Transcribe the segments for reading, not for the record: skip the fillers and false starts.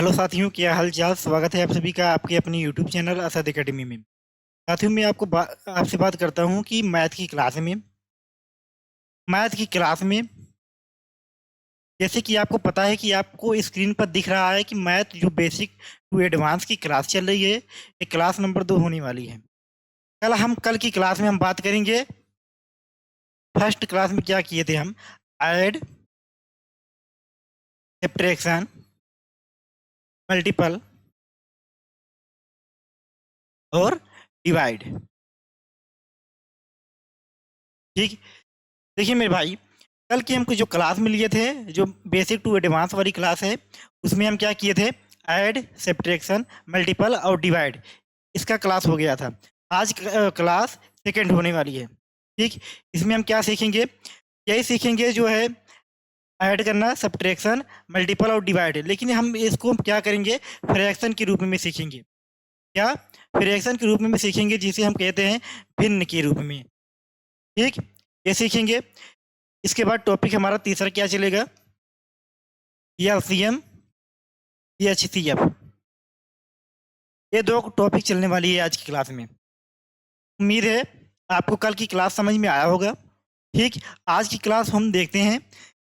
Hello साथियों, क्या हाल चाल। स्वागत है आप सभी का आपके अपने यूट्यूब चैनल असद एकेडमी में। साथियों, मैं आपसे बात करता हूं कि मैथ की क्लास में जैसे कि आपको पता है कि आपको स्क्रीन पर दिख रहा है कि मैथ जो बेसिक टू एडवांस की क्लास चल रही है, ये क्लास नंबर 2 होने वाली है। कल की क्लास में हम बात करेंगे। फर्स्ट क्लास में क्या किए थे हम? ऐड, सब्ट्रैक्शन, मल्टीपल और डिवाइड। ठीक। देखिए मेरे भाई, कल की हमको जो क्लास में लिए थे, जो बेसिक टू एडवांस वाली क्लास है, उसमें हम क्या किए थे? ऐड, सब्ट्रैक्शन, मल्टीपल और डिवाइड, इसका क्लास हो गया था। आज क्लास सेकंड होने वाली है। ठीक। इसमें हम क्या सीखेंगे? यही सीखेंगे जो है ऐड करना, सब्ट्रैक्शन, मल्टीपल और डिवाइड। लेकिन हम इसको क्या करेंगे? फ्रैक्शन के रूप में सीखेंगे। क्या? फ्रैक्शन के रूप में सीखेंगे, जिसे हम कहते हैं भिन्न के रूप में। ठीक, ये सीखेंगे। इसके बाद टॉपिक हमारा तीसरा क्या चलेगा? LCM, HCF. ये दो टॉपिक चलने वाली है आज की क्लास में। उम्मीद है आपको कल की क्लास समझ में आया होगा। ठीक, आज की क्लास हम देखते हैं।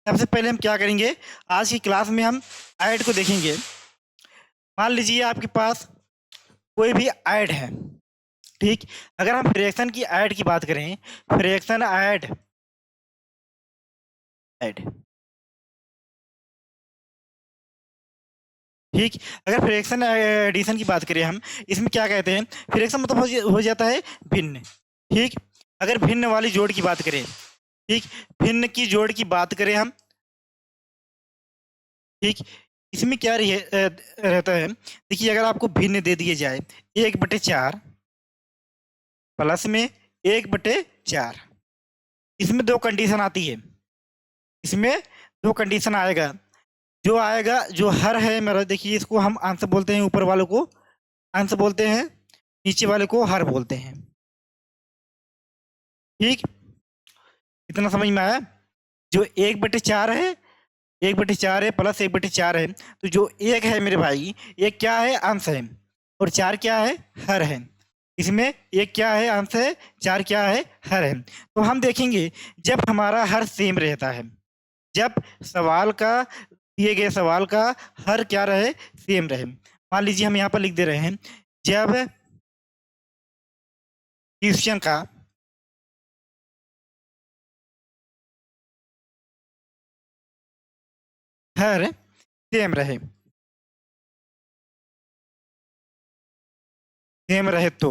सबसे पहले हम क्या करेंगे? आज की क्लास में हम ऐड को देखेंगे। मान लीजिए आपके पास कोई भी ऐड है। ठीक, अगर हम फ्रैक्शन की ऐड की बात करें, फ्रैक्शन ऐड, ऐड। ठीक, अगर फ्रैक्शन एडिशन की बात करें हम, इसमें क्या कहते हैं? फ्रैक्शन मतलब हो जाता है भिन्न। ठीक, अगर भिन्न वाली जोड़ की बात करें, ठीक, भिन्न की जोड़ की बात करें हम। ठीक, इसमें क्या रहता है? देखिए, अगर आपको भिन्न दे दिए जाए 1/4 प्लस में 1/4, इसमें दो कंडीशन आती है। इसमें दो कंडीशन आएगा। जो आएगा, जो हर है मेरा, देखिए इसको हम अंश बोलते हैं, ऊपर वालों को अंश बोलते हैं, नीचे वाले को हर बोलते हैं। ठीक, इतना समझ में आया? जो 1/4 है, 1/4 है प्लस 1/4 है, तो जो एक है मेरे भाई, एक क्या है? अंश है। और चार क्या है? हर है। इसमें एक क्या है? अंश है। चार क्या है? हर है। तो हम देखेंगे, जब हमारा हर सेम रहता है, जब सवाल का, दिए गए सवाल का हर क्या रहे? सेम रहे। मान लीजिए हम यहाँ पर लिख दे रहे हैं, जब क्वेश्चन का हर सेम रहे, सेम रहे तो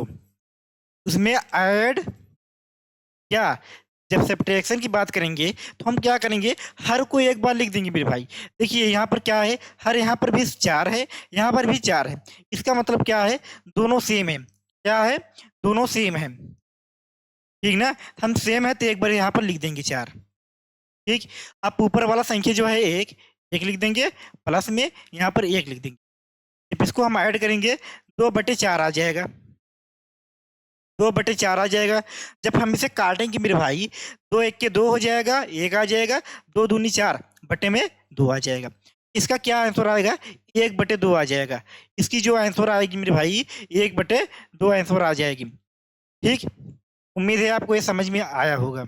उसमें ऐड, क्या, जब सब्ट्रैक्शन की बात करेंगे तो हम क्या करेंगे? हर को एक बार लिख देंगे मेरे भाई। देखिए यहाँ पर क्या है? हर, यहाँ पर भी 4 है, यहाँ पर भी 4 है। इसका मतलब क्या है? दोनों सेम है। क्या है? दोनों सेम है। ठीक ना? हम सेम है तो एक बार यहाँ पर लिख देंगे 4। ठीक, आप ऊपर वाला संख्या जो है एक, एक लिख देंगे, प्लस में यहाँ पर एक लिख देंगे। जब इसको हम ऐड करेंगे, 2/4 आ जाएगा। 2/4 आ जाएगा। जब हम इसे काटेंगे मेरे भाई, 2 एक के 2 हो जाएगा, एक आ जाएगा, 2 दूनी 4, बटे में 2 आ जाएगा। इसका क्या आंसर आएगा? 1/2 आ जाएगा। इसकी जो आंसर आएगी मेरे भाई, 1/2 आंसर आ जाएगी। ठीक, उम्मीद है आपको ये समझ में आया होगा।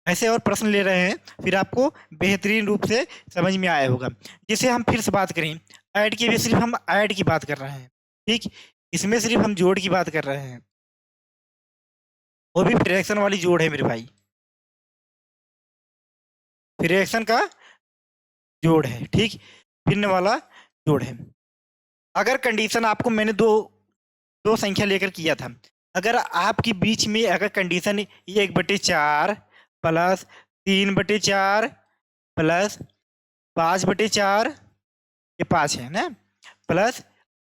ऐसे और प्रश्न ले रहे हैं, फिर आपको बेहतरीन रूप से समझ में आया होगा। जैसे हम फिर से बात करें, ऐड की भी सिर्फ हम ऐड की बात कर रहे हैं। ठीक, इसमें सिर्फ हम जोड़ की बात कर रहे हैं, वो भी फ्रैक्शन वाली जोड़ है मेरे भाई। फ्रैक्शन का जोड़ है। ठीक, भिन्न वाला जोड़ है। अगर कंडीशन आपको मैंने दो दो संख्या लेकर किया था, अगर आपके बीच में अगर कंडीशन 1/4 प्लस 3/4 प्लस 5/4, ये 5 है ना, प्लस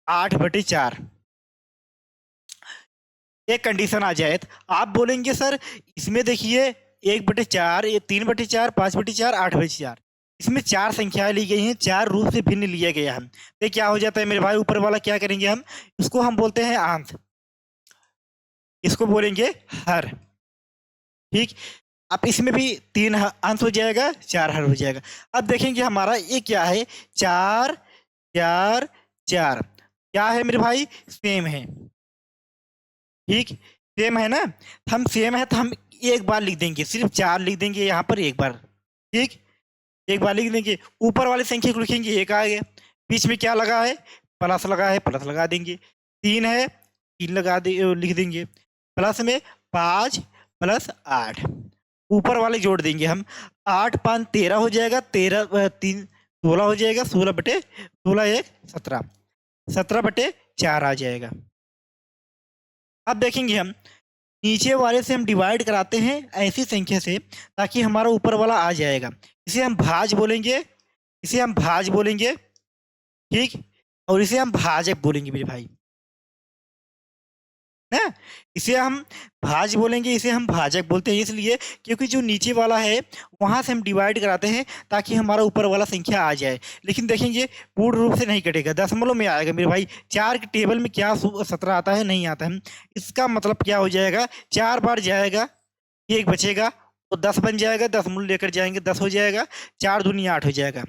8/4, एक कंडीशन आ जाए तो आप बोलेंगे सर इसमें देखिए 1/4, ये 3/4, 5/4, 8/4, इसमें 4 संख्याएं ली गई हैं, 4 रूप से भिन्न लिया गया है। तो क्या हो जाता है मेरे भाई? ऊपर वाला क्या करेंगे हम? इसको हम बोलते हैं अंश, इसको बोलेंगे हर। ठीक, अब इसमें भी 3 अंश हो जाएगा, 4 हर हो जाएगा। अब देखेंगे हमारा ये क्या है, 4 4 4 क्या है मेरे भाई, सेम है। ठीक, सेम है ना, हम सेम है तो हम एक बार लिख देंगे, सिर्फ 4 लिख देंगे यहाँ पर एक बार। ठीक, एक बार लिख देंगे, ऊपर वाली संख्या को लिखेंगे, एक आ गया, बीच में क्या लगा है, प्लस लगा है, प्लस लगा देंगे। 3 है, 3 लगा दे लिख देंगे, प्लस में 5 प्लस 8, ऊपर वाले जोड़ देंगे हम, 8 5 13 हो जाएगा, 13 3 16 हो जाएगा, 16 बटे 16 1 17, 17 बटे 4 आ जाएगा। अब देखेंगे हम नीचे वाले से हम डिवाइड कराते हैं ऐसी संख्या से ताकि हमारा ऊपर वाला आ जाएगा, इसे हम भाज बोलेंगे, इसे हम भाज बोलेंगे। ठीक, और इसे हम भाजक बोलेंगे मेरे भाई, है, इसे हम भाज बोलेंगे, इसे हम भाजक बोलते हैं इसलिए क्योंकि जो नीचे वाला है वहां से हम डिवाइड कराते हैं ताकि हमारा ऊपर वाला संख्या आ जाए। लेकिन देखेंगे पूर्ण रूप से नहीं कटेगा, दशमलव में आएगा मेरे भाई। 4 के टेबल में क्या 17 आता है, नहीं आता है। इसका मतलब क्या हो जाएगा, 4 बार जाएगा, एक बचेगा तो 10 बन जाएगा, 10 मूल लेकर जाएंगे 10 हो जाएगा, 4 दूनी 8 हो जाएगा,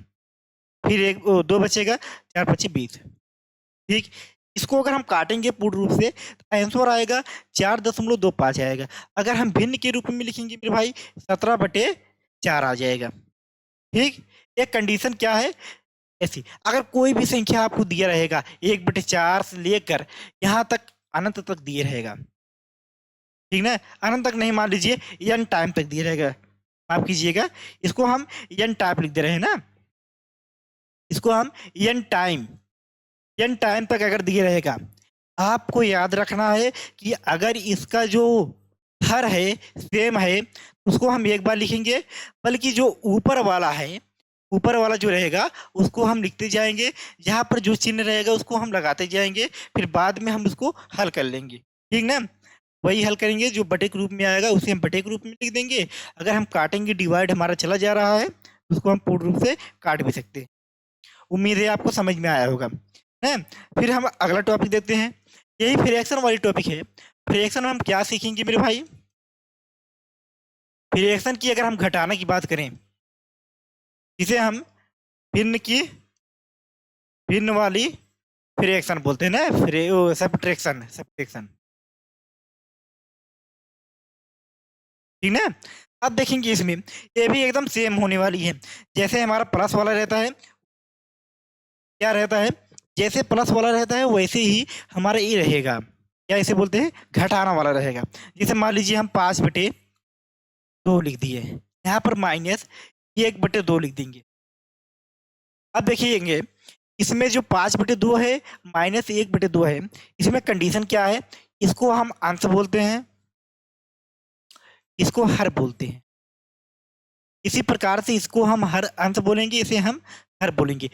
फिर एक 2 बचेगा, 4 पच्चीस 20। ठीक, इसको अगर हम काटेंगे पूर्ण रूप से तो आंसर आएगा 4.25 आएगा। अगर हम भिन्न के रूप में लिखेंगे मेरे भाई 17 बटे 4 आ जाएगा। ठीक, एक कंडीशन क्या है ऐसी, अगर कोई भी संख्या आपको दिया रहेगा 1 बटे 4 से लेकर यहाँ तक अनंत तक दिए रहेगा, ठीक ना, अनंत तक नहीं, मान लीजिए n टाइम तक दिए रहेगा, माफ कीजिएगा, इसको हम n टाइप लिख दे रहे हैं ना, इसको हम n टाइम तक अगर दिए रहेगा, आपको याद रखना है कि अगर इसका जो हर है सेम है उसको हम एक बार लिखेंगे, बल्कि जो ऊपर वाला है, ऊपर वाला जो रहेगा उसको हम लिखते जाएंगे, जहाँ पर जो चिन्ह रहेगा उसको हम लगाते जाएंगे, फिर बाद में हम उसको हल कर लेंगे। ठीक ना, वही हल करेंगे, जो बटे के रूप में आएगा उसे हम बटे के रूप में लिख देंगे। अगर हम काटेंगे, डिवाइड हमारा चला जा रहा है, उसको हम पूर्ण रूप से काट भी सकते हैं। उम्मीद है आपको समझ में आया होगा, है। फिर हम अगला टॉपिक देखते हैं, यही फ्रैक्शन वाली टॉपिक है। फ्रैक्शन में हम क्या सीखेंगे मेरे भाई, फ्रैक्शन की अगर हम घटाना की बात करें, इसे हम भिन्न वाली फ्रैक्शन बोलते हैं ना, सब्ट्रैक्शन सब्ट्रैक्शन। ठीक ना, अब देखेंगे इसमें ये भी एकदम सेम होने वाली है, जैसे हमारा प्लस वाला रहता है, क्या रहता है, जैसे प्लस वाला रहता है वैसे ही हमारा ये रहेगा, क्या इसे बोलते हैं, घटाना वाला रहेगा। जैसे मान लीजिए हम 5 बटे 2 लिख दिए, यहाँ पर माइनस 1 बटे 2 लिख देंगे। अब देखिएंगे इसमें जो 5 बटे 2 है माइनस 1 बटे 2 है, इसमें कंडीशन क्या है, इसको हम अंश बोलते हैं, इसको हर बोलते हैं। इसी प्रकार से इसको हम हर अंश बोलेंगे, इसे हम हर बोलेंगे।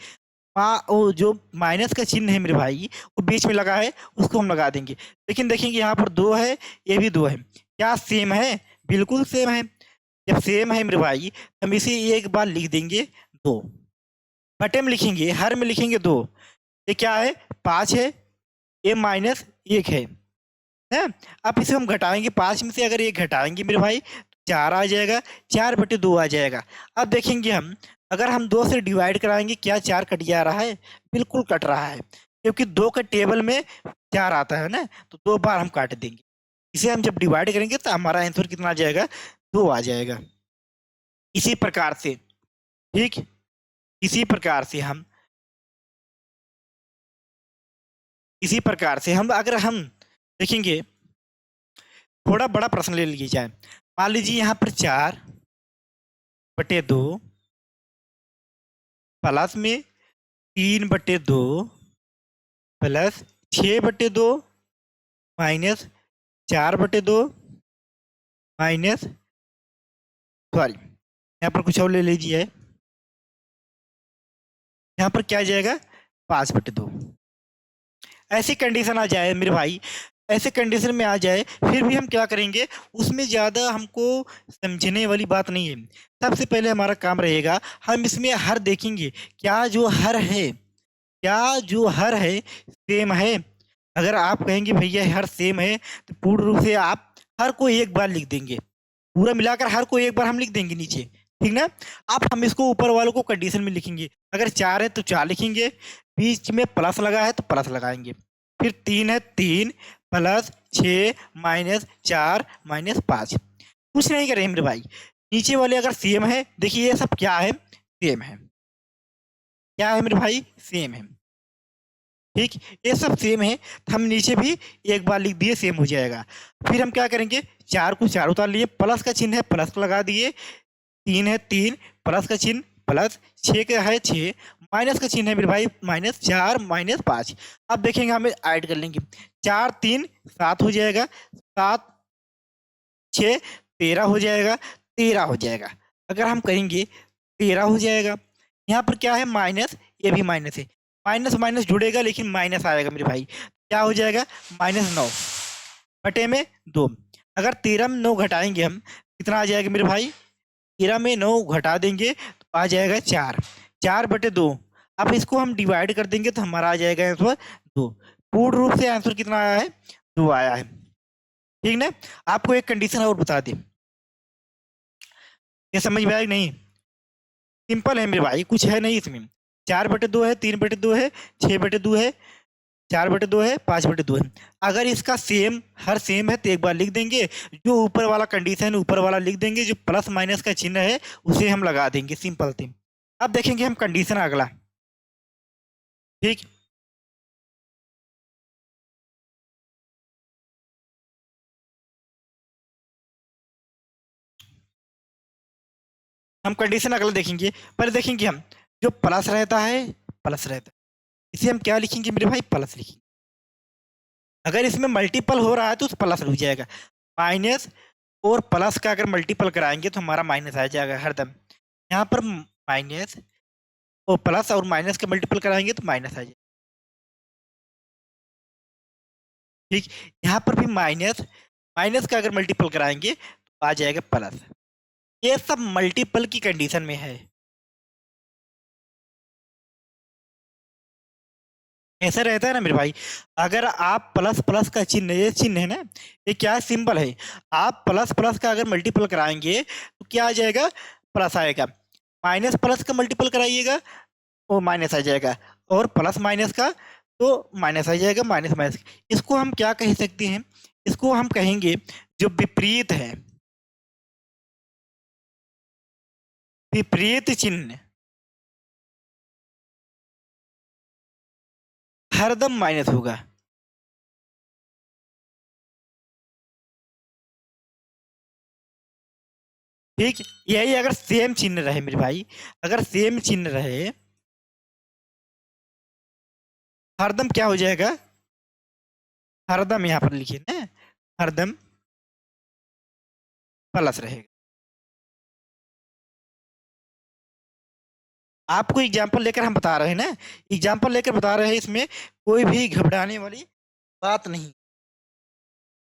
वो जो माइनस का चिन्ह है मेरे भाई वो बीच में लगा है, उसको हम लगा देंगे। लेकिन देखेंगे यहाँ पर 2 है, ये भी 2 है, क्या सेम है, बिल्कुल सेम है। जब सेम है मेरे भाई हम इसे एक बार लिख देंगे 2, बटे में लिखेंगे, हर में लिखेंगे 2, ये क्या है 5 है, ये माइनस 1 है। अब इसे हम घटाएंगे, 5 में से अगर ये घटाएंगे मेरे भाई तो 4 आ जाएगा, 4 बटे 2 आ जाएगा। अब देखेंगे हम अगर हम 2 से डिवाइड कराएंगे, क्या 4 कट जा रहा है, बिल्कुल कट रहा है, क्योंकि 2 का टेबल में 4 आता है ना, तो 2 बार हम काट देंगे। इसे हम जब डिवाइड करेंगे तो हमारा आंसर कितना आ जाएगा, 2 आ जाएगा। इसी प्रकार से, ठीक, इसी प्रकार से हम अगर हम देखेंगे, थोड़ा बड़ा प्रश्न ले लीजिए जाए, मान लीजिए यहाँ पर 4 बटे 2 प्लस में 3 बटे 2 प्लस 6 बटे 2 माइनस 4 बटे 2 माइनस, सॉरी यहाँ पर कुछ और ले लीजिए, यहाँ पर क्या आ जाएगा 5 बटे 2। ऐसी कंडीशन आ जाए मेरे भाई, ऐसे कंडीशन में आ जाए, फिर भी हम क्या करेंगे, उसमें ज़्यादा हमको समझने वाली बात नहीं है। सबसे पहले हमारा काम रहेगा, हम इसमें हर देखेंगे, क्या जो हर है, क्या जो हर है सेम है। अगर आप कहेंगे भैया हर सेम है तो पूर्ण रूप से आप हर को एक बार लिख देंगे, पूरा मिलाकर हर कोई एक बार हम लिख देंगे नीचे, ठीक ना। अब हम इसको ऊपर वालों को कंडीशन में लिखेंगे। अगर 4 है तो 4 लिखेंगे, बीच में प्लस लगा है तो प्लस लगाएंगे, फिर 3 है 3 प्लस 6 माइनस 4 माइनस 5। कुछ नहीं करेंगे मेरे भाई, नीचे वाले अगर सेम है, देखिए ये सब क्या है, सेम है। क्या है मेरे भाई, सेम है। ठीक, ये सब सेम है तो हम नीचे भी एक बार लिख दिए, सेम हो जाएगा। फिर हम क्या करेंगे, 4 को 4 उतार लिए, प्लस का चिन्ह है प्लस लगा दिए, 3 है 3 प्लस का चिन्ह प्लस, 6 का है 6 माइनस का चिन्ह है मेरे भाई माइनस, 4 माइनस 5। अब देखेंगे हमें ऐड कर लेंगे, 4 3 7 हो जाएगा, 7 6 13 हो जाएगा, 13 हो जाएगा। अगर हम करेंगे 13 हो जाएगा। यहाँ पर क्या है, माइनस, ये भी माइनस है, माइनस माइनस जुड़ेगा लेकिन माइनस आएगा मेरे भाई, क्या हो जाएगा, -9 बटे में 2। अगर 13 में 9 घटाएंगे हम, कितना आ जाएगा मेरे भाई, 13 में 9 घटा देंगे तो आ जाएगा 4, 4 बटे 2। अब इसको हम डिवाइड कर देंगे तो हमारा आ जाएगा आंसर 2। पूर्ण रूप से आंसर कितना आया है, 2 आया है, ठीक ना। आपको एक कंडीशन और बता दें, ये समझ में आया नहीं, सिंपल है मेरे भाई, कुछ है नहीं इसमें। 4 बटे 2 है, 3 बटे 2 है, 6 बटे 2 है, 4 बटे 2 है, 5 बटे 2 है। अगर इसका सेम हर सेम है तो एक बार लिख देंगे, जो ऊपर वाला कंडीशन ऊपर वाला लिख देंगे, जो प्लस माइनस का चिन्ह है उसे हम लगा देंगे, सिंपल थिंग। अब देखेंगे हम कंडीशन अगला, ठीक। हम कंडीशन अगला देखेंगे, पहले देखेंगे हम जो प्लस रहता है, प्लस रहता है, इसे हम क्या लिखेंगे मेरे भाई, प्लस लिखेंगे। अगर इसमें मल्टीपल हो रहा है तो प्लस रुक जाएगा, माइनस और प्लस का अगर मल्टीपल कराएंगे तो हमारा माइनस आ जाएगा हरदम। यहाँ पर माइनस और प्लस और माइनस के मल्टीपल कराएंगे तो माइनस आ जाएगा, ठीक। यहाँ पर भी माइनस, माइनस का अगर मल्टीपल कराएंगे तो आ जाएगा प्लस। ये सब मल्टीपल की कंडीशन में है, ऐसा रहता है ना मेरे भाई। अगर आप प्लस प्लस का चिन्ह, ये चिन्ह है ना, ये क्या सिंबल है, आप प्लस प्लस का अगर मल्टीपल कराएंगे तो क्या आ जाएगा, प्लस आएगा। माइनस प्लस का मल्टीपल कराइएगा वो माइनस आ जाएगा, और प्लस माइनस का तो माइनस आ जाएगा, माइनस माइनस। इसको हम क्या कह सकते हैं, इसको हम कहेंगे जो विपरीत है, विपरीत चिन्ह हरदम माइनस होगा, ठीक। यही अगर सेम चिन्ह रहे मेरे भाई, अगर सेम चिन्ह रहे हरदम क्या हो जाएगा, हरदम यहाँ पर लिखिए ना, हरदम प्लस रहेगा। आपको एग्जाम्पल लेकर हम बता रहे हैं ना, एग्जाम्पल लेकर बता रहे हैं, इसमें कोई भी घबराने वाली बात नहीं।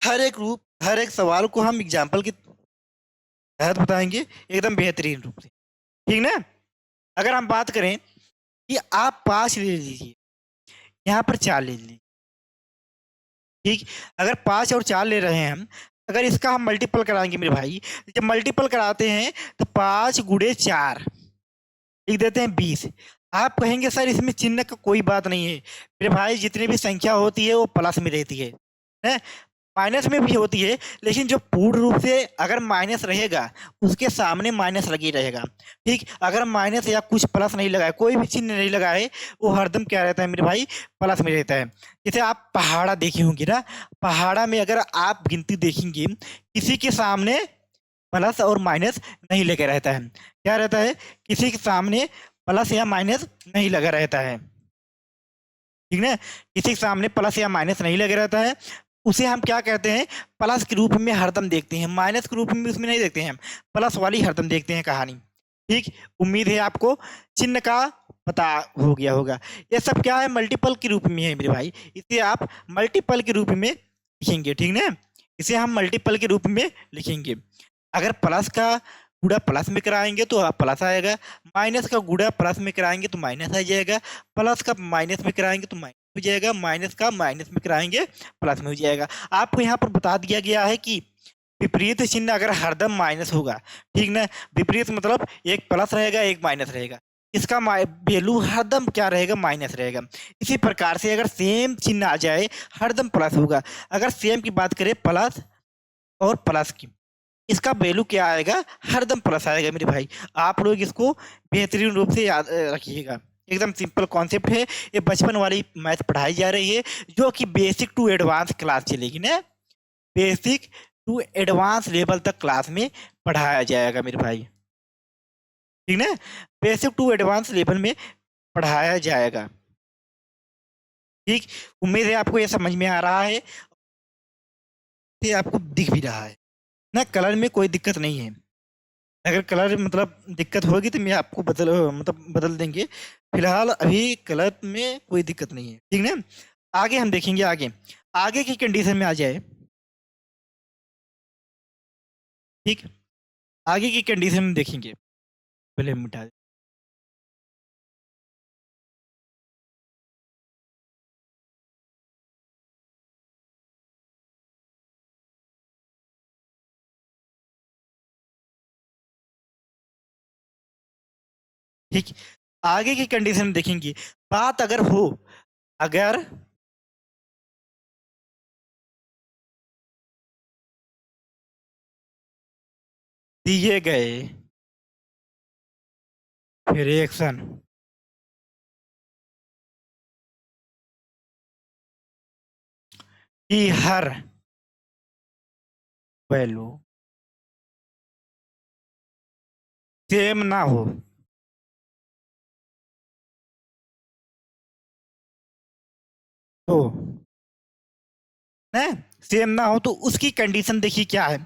हर एक रूप, हर एक सवाल को हम एग्जाम्पल के तहत बताएंगे एकदम बेहतरीन रूप से, ठीक ना। अगर हम बात करें कि आप 5 ले लीजिए, यहाँ पर 4 ले लीजिए, ठीक। अगर 5 और 4 ले रहे हैं हम, अगर इसका हम मल्टीपल कराएंगे मेरे भाई, जब मल्टीपल कराते हैं तो 5 गुणे 4 लिख देते हैं 20। आप कहेंगे सर इसमें चिन्ह का कोई बात नहीं है, मेरे भाई जितनी भी संख्या होती है वो प्लस में रहती है, माइनस में भी होती है, लेकिन जो पूर्ण रूप से अगर माइनस रहेगा उसके सामने माइनस लगी रहेगा, ठीक। अगर माइनस या कुछ प्लस नहीं लगाए, कोई भी चिन्ह नहीं लगाए, वो हरदम क्या रहता है मेरे भाई, प्लस में रहता है। जैसे आप पहाड़ा देखे होंगे ना, पहाड़ा में अगर आप गिनती देखेंगे, किसी के सामने प्लस और माइनस नहीं लगा रहता है, क्या रहता है, किसी के सामने प्लस या माइनस नहीं लगा रहता है, ठीक ना। किसी के सामने प्लस या माइनस नहीं लगा रहता है, उसे हम क्या कहते हैं, प्लस के रूप में हरदम देखते हैं, माइनस के रूप में उसमें नहीं देखते हैं, प्लस वाली हरदम देखते हैं कहानी, ठीक। उम्मीद है आपको चिन्ह का पता हो गया होगा। ये सब क्या है, मल्टीपल के रूप में है मेरे भाई, इसे आप मल्टीपल के रूप में लिखेंगे, ठीक ना। इसे हम मल्टीपल के रूप में लिखेंगे। अगर प्लस का गुणा प्लस में कराएंगे तो प्लस आएगा, माइनस का गुणा प्लस में कराएंगे तो माइनस आ जाएगा, प्लस का माइनस में कराएंगे तो माइनस हो जाएगा, माइनस का माइनस में कराएंगे प्लस में हो जाएगा। आपको यहाँ पर बता दिया गया है कि विपरीत चिन्ह अगर हरदम माइनस होगा, ठीक ना, विपरीत मतलब एक प्लस रहेगा एक माइनस रहेगा, इसका वैल्यू हरदम क्या रहेगा, माइनस रहेगा। इसी प्रकार से अगर सेम चिन्ह आ जाए हरदम प्लस होगा। अगर सेम की बात करें प्लस और प्लस की, इसका वैल्यू क्या आएगा, हरदम प्लस आएगा मेरे भाई। आप लोग इसको बेहतरीन रूप से याद रखिएगा। एकदम सिंपल कॉन्सेप्ट है, ये बचपन वाली मैथ पढ़ाई जा रही है, जो कि बेसिक टू एडवांस क्लास चलेगी ना, बेसिक टू एडवांस लेवल तक क्लास में पढ़ाया जाएगा मेरे भाई, ठीक ना, बेसिक टू एडवांस लेवल में पढ़ाया जाएगा। ठीक, उम्मीद है आपको ये समझ में आ रहा है, ये आपको दिख भी रहा है ना, कलर में कोई दिक्कत नहीं है। अगर कलर मतलब दिक्कत होगी तो मैं आपको बदल देंगे, फिलहाल अभी कलर में कोई दिक्कत नहीं है, ठीक ना। आगे हम देखेंगे, आगे आगे की कंडीशन में आ जाए, ठीक, आगे की कंडीशन में देखेंगे, पहले हम मिटा दें। ठीक, आगे की कंडीशन में देखेंगे, बात अगर हो, अगर दिए गए रिएक्शन की हर वैल्यू सेम ना हो, तो है सेम ना हो, तो उसकी कंडीशन देखिए क्या है,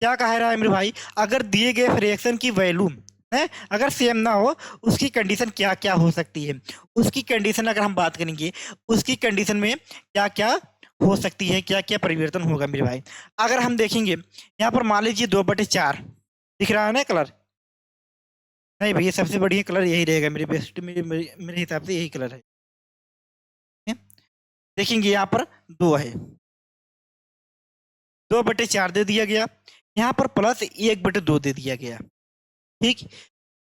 क्या कह रहा है मेरे भाई, अगर दिए गए फ्रैक्शन की वैल्यू है अगर सेम ना हो, उसकी कंडीशन क्या क्या हो सकती है, उसकी कंडीशन अगर हम बात करेंगे, उसकी कंडीशन में क्या क्या हो सकती है, क्या क्या परिवर्तन होगा मेरे भाई। अगर हम देखेंगे यहाँ पर मान लीजिए 2/4 दिख रहा है ना कलर, नहीं भैया सबसे बढ़िया कलर यही रहेगा मेरे बेस्ट, मेरे हिसाब से यही कलर है। देखेंगे यहाँ पर 2 है, 2/4 दे दिया गया, यहाँ पर प्लस 1/2 दे दिया गया। ठीक,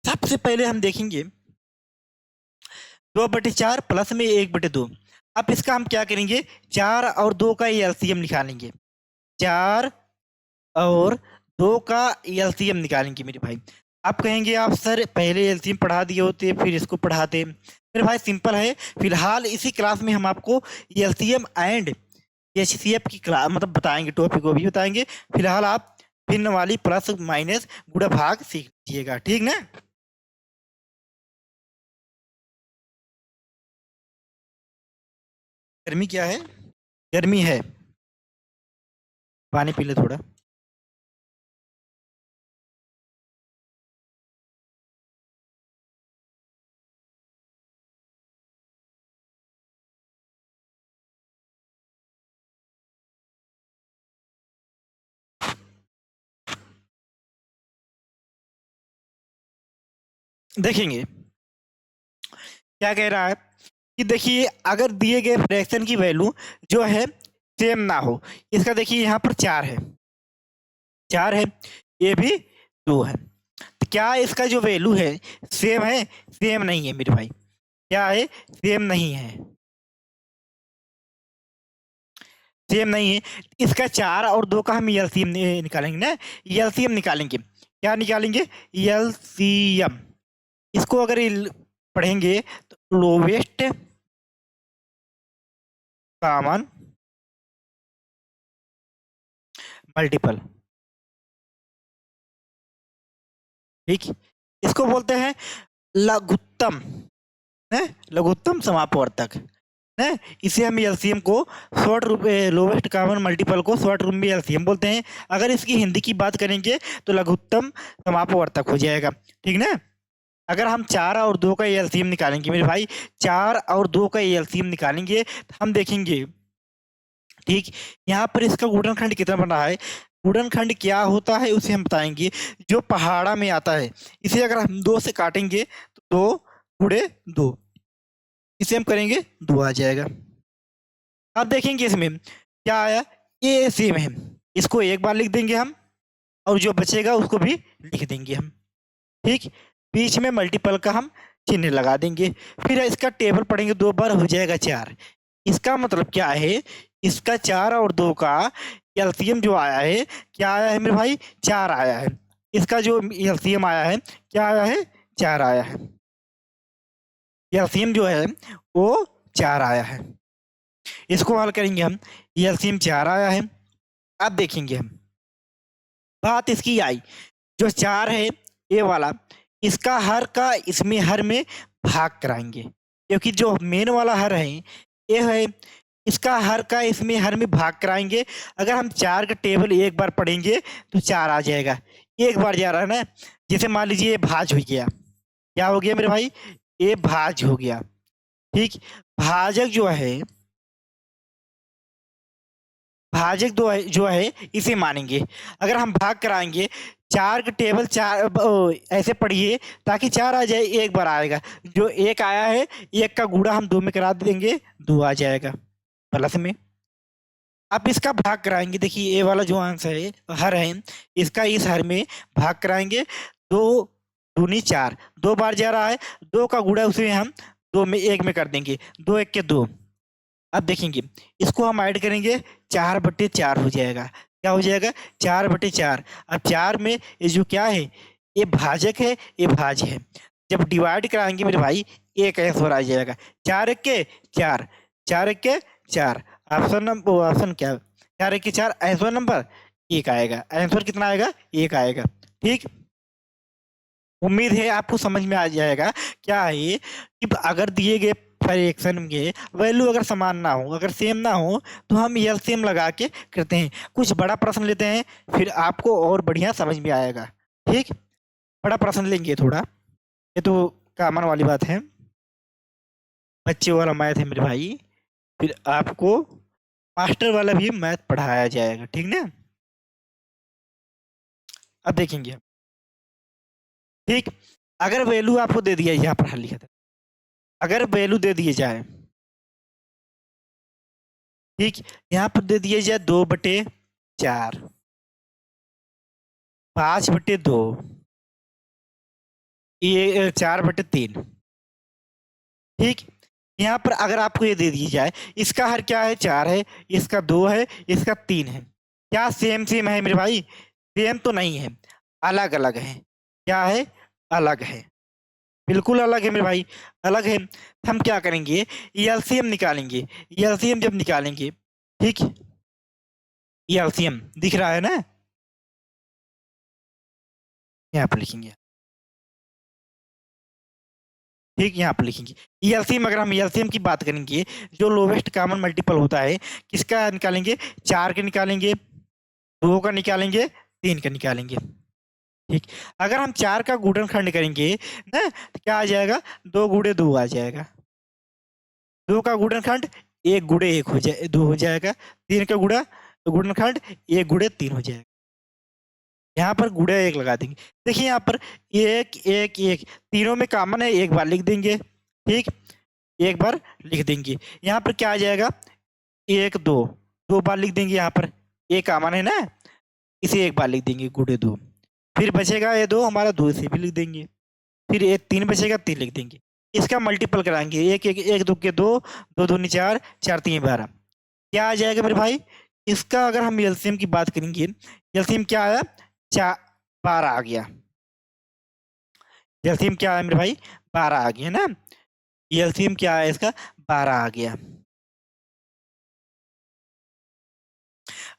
सबसे पहले हम देखेंगे 2/4 प्लस में 1/2। अब इसका हम क्या करेंगे, 4 और 2 का एलसीएम निकालेंगे, 4 और 2 का एलसीएम निकालेंगे मेरे भाई। आप कहेंगे आप सर पहले एलसीएम पढ़ा दिए होते फिर इसको पढ़ाते, मेरे भाई सिंपल है, फिलहाल इसी क्लास में हम आपको एलसीएम एंड एचसीएफ की क्लास बताएंगे, टॉपिक को भी बताएंगे। फिलहाल आप भिन्न वाली प्लस माइनस गुणा भाग सीख लीजिएगा, ठीक ना। गर्मी क्या है, गर्मी है, पानी पी ले थोड़ा। देखेंगे क्या कह रहा है कि देखिए अगर दिए गए फ्रैक्शन की वैल्यू जो है सेम ना हो, इसका देखिए यहाँ पर 4 है, 4 है, ये भी 2 है, तो क्या इसका जो वैल्यू है सेम है, सेम नहीं है मेरे भाई, क्या है, सेम नहीं है, सेम नहीं है। इसका 4 और 2 का हम एलसीएम निकालेंगे ना, एलसीएम निकालेंगे, क्या निकालेंगे, एलसीएम। इसको अगर पढ़ेंगे तो लोवेस्ट कॉमन मल्टीपल, ठीक, इसको बोलते हैं लघुत्तम, है लघुत्तम समापवर्तक है। इसे हम एलसीएम को शॉर्ट रूप, लोवेस्ट कॉमन मल्टीपल को शॉर्ट रूप में एलसीएम बोलते हैं। अगर इसकी हिंदी की बात करेंगे तो लघुत्तम समापवर्तक हो जाएगा, ठीक ना। अगर हम 4 और 2 का एलसीएम निकालेंगे मेरे भाई, 4 और 2 का एलसीएम निकालेंगे तो हम देखेंगे, ठीक, यहाँ पर इसका गुणनखंड कितना बन रहा है, गुणनखंड क्या होता है उसे हम बताएंगे, जो पहाड़ा में आता है, इसे अगर हम 2 से काटेंगे तो 2 × 2, इसे हम करेंगे 2 आ जाएगा। अब देखेंगे इसमें क्या आया, ये सेम है, इसको एक बार लिख देंगे हम, और जो बचेगा उसको भी लिख देंगे हम। ठीक, बीच में मल्टीपल का हम चिन्ह लगा देंगे। फिर इसका टेबल पढ़ेंगे, 2 बार हो जाएगा 4। इसका मतलब क्या है, इसका 4 और 2 का एलसीएम जो आया है, क्या आया है मेरे भाई, 4 आया है। इसका जो एलसीएम आया है, क्या आया है, 4 आया है। एलसीएम जो है वो 4 आया है। इसको हल करेंगे हम, एलसीएम 4 आया है। अब देखेंगे हम, बात इसकी आई, जो 4 है ये वाला, इसका हर का इसमें हर में भाग कराएंगे, क्योंकि जो मेन वाला हर है ये है, इसका हर का इसमें हर में भाग कराएंगे। अगर हम 4 का टेबल एक बार पढ़ेंगे तो 4 आ जाएगा, एक बार जा रहा है ना। जैसे मान लीजिए ये भाज हो गया, क्या हो गया मेरे भाई, ये भाज हो गया। ठीक, भाजक जो है, भाजक जो है इसे मानेंगे। अगर हम भाग कराएंगे, 4 का टेबल 4 ऐसे पढ़िए ताकि 4 आ जाए, एक बार आएगा। जो 1 आया है, 1 का गुणा हम 2 में करा देंगे, 2 आ जाएगा प्लस में। अब इसका भाग कराएंगे, देखिए ये वाला जो आंसर है हर है, इसका इस हर में भाग कराएंगे। 2 दूनी 4, 2 बार जा रहा है, 2 का गुणा उसमें हम 2 में 1 में कर देंगे, 2 1 के 2। अब देखेंगे इसको हम ऐड करेंगे, 4/4 हो जाएगा। क्या हो जाएगा, 4/4। अब 4 में ये जो क्या है, ये भाजक है, ये भाज्य है। जब डिवाइड कराएंगे मेरे भाई, एक आंसर आ जाएगा, 4 1 के 4, 4 1 के 4। ऑप्शन नंबर, ऑप्शन क्या, 4 1 के 4, आंसर नंबर 1 आएगा। आंसर कितना आएगा, 1 आएगा। ठीक, उम्मीद है आपको समझ में आ जाएगा। क्या है ये, कि अगर दिए गए फ्रैक्शन के वैल्यू अगर समान ना हो, अगर सेम ना हो, तो हम एलसीएम लगा के करते हैं। कुछ बड़ा प्रश्न लेते हैं, फिर आपको और बढ़िया समझ में आएगा। ठीक, बड़ा प्रश्न लेंगे थोड़ा, ये तो कॉमन वाली बात है, बच्चे वाला मैथ है मेरे भाई। फिर आपको मास्टर वाला भी मैथ पढ़ाया जाएगा, ठीक ना। अब देखेंगे, ठीक, अगर वैल्यू आपको दे दिया, यहाँ पर हल लिखा था, अगर वैल्यू दे दिए जाए, ठीक, यहाँ पर दे दिए जाए 2/4, 5/2, ये 4/3। ठीक, यहाँ पर अगर आपको ये दे दी जाए, इसका हर क्या है, 4 है, इसका 2 है, इसका 3 है। क्या सेम सेम है मेरे भाई, सेम तो नहीं है, अलग अलग है। क्या है, अलग है, बिल्कुल अलग है मेरे भाई, अलग है। हम क्या करेंगे, एलसीएम निकालेंगे। एलसीएम जब निकालेंगे, ठीक, एलसीएम दिख रहा है ना, यहाँ पर लिखेंगे, ठीक, यहाँ पर लिखेंगे एलसीएम। अगर हम एलसीएम की बात करेंगे, जो लोवेस्ट कॉमन मल्टीपल होता है, किसका निकालेंगे, 4 के निकालेंगे, 2 का निकालेंगे, 3 का निकालेंगे। ठीक, अगर हम 4 का गुणनखंड करेंगे ना, तो क्या आ जाएगा, 2 गुणे 2 आ जाएगा। 2 का गुणनखंड 1 गुणे 1 हो जाए, 2 हो जाएगा। 3 का गुणनखंड 1 गुणे 3 हो जाएगा। यहाँ पर गुणे 1 लगा देंगे। देखिए यहाँ पर 1 1 1 तीनों में कॉमन है, एक बार लिख देंगे। ठीक, एक बार लिख देंगे। यहाँ पर क्या आ जाएगा, 1 2, 2 बार लिख देंगे। यहाँ पर ये कॉमन है ना, इसे एक बार लिख देंगे, गुणे 2। फिर बचेगा ये 2 हमारा, 2 से भी लिख देंगे। फिर ये 3 बचेगा, 3 लिख देंगे। इसका मल्टीपल कराएंगे, 1 1 1 2 के 2, 2 दूनी 4, 4 3 12। क्या आ जाएगा मेरे भाई, इसका अगर हम एलसीएम की बात करेंगे, एलसीएम क्या आया, 12 आ गया। एलसीएम क्या आया मेरे भाई, 12 आ गया ना। एलसीएम क्या आया इसका, 12 आ गया।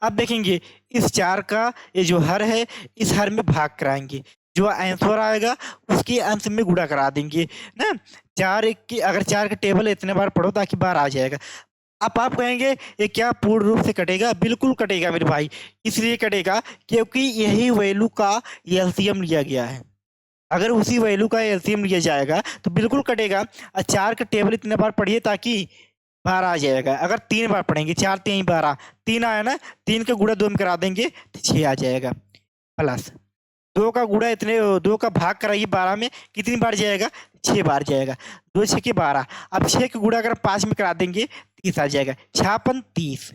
अब देखेंगे इस 4 का ये जो हर है, इस हर में भाग कराएंगे, जो आंसर आएगा उसके अंश में गुणा करा देंगे ना। 4 1 की, अगर 4 का टेबल इतने बार पढ़ो ताकि 12 आ जाएगा। अब आप कहेंगे ये क्या पूर्ण रूप से कटेगा, बिल्कुल कटेगा मेरे भाई। इसलिए कटेगा क्योंकि यही वैल्यू का एलसीएम लिया गया है। अगर उसी वैल्यू का एलसीएम लिया जाएगा तो बिल्कुल कटेगा। 4 का टेबल इतने बार पढ़िए ताकि 12 आ जाएगा। अगर 3 बार पढ़ेंगे, 4 3 12, 3 आया ना, 3 का गुणा 2 में करा देंगे तो 6 आ जाएगा। प्लस 2 का गुणा इतने, 2 का भाग कराइए 12 में, कितनी बार जाएगा, 6 बार जाएगा। 2 6 के 12। अब 6 का गुणा अगर 5 में करा देंगे 30 आ जाएगा, 56 30।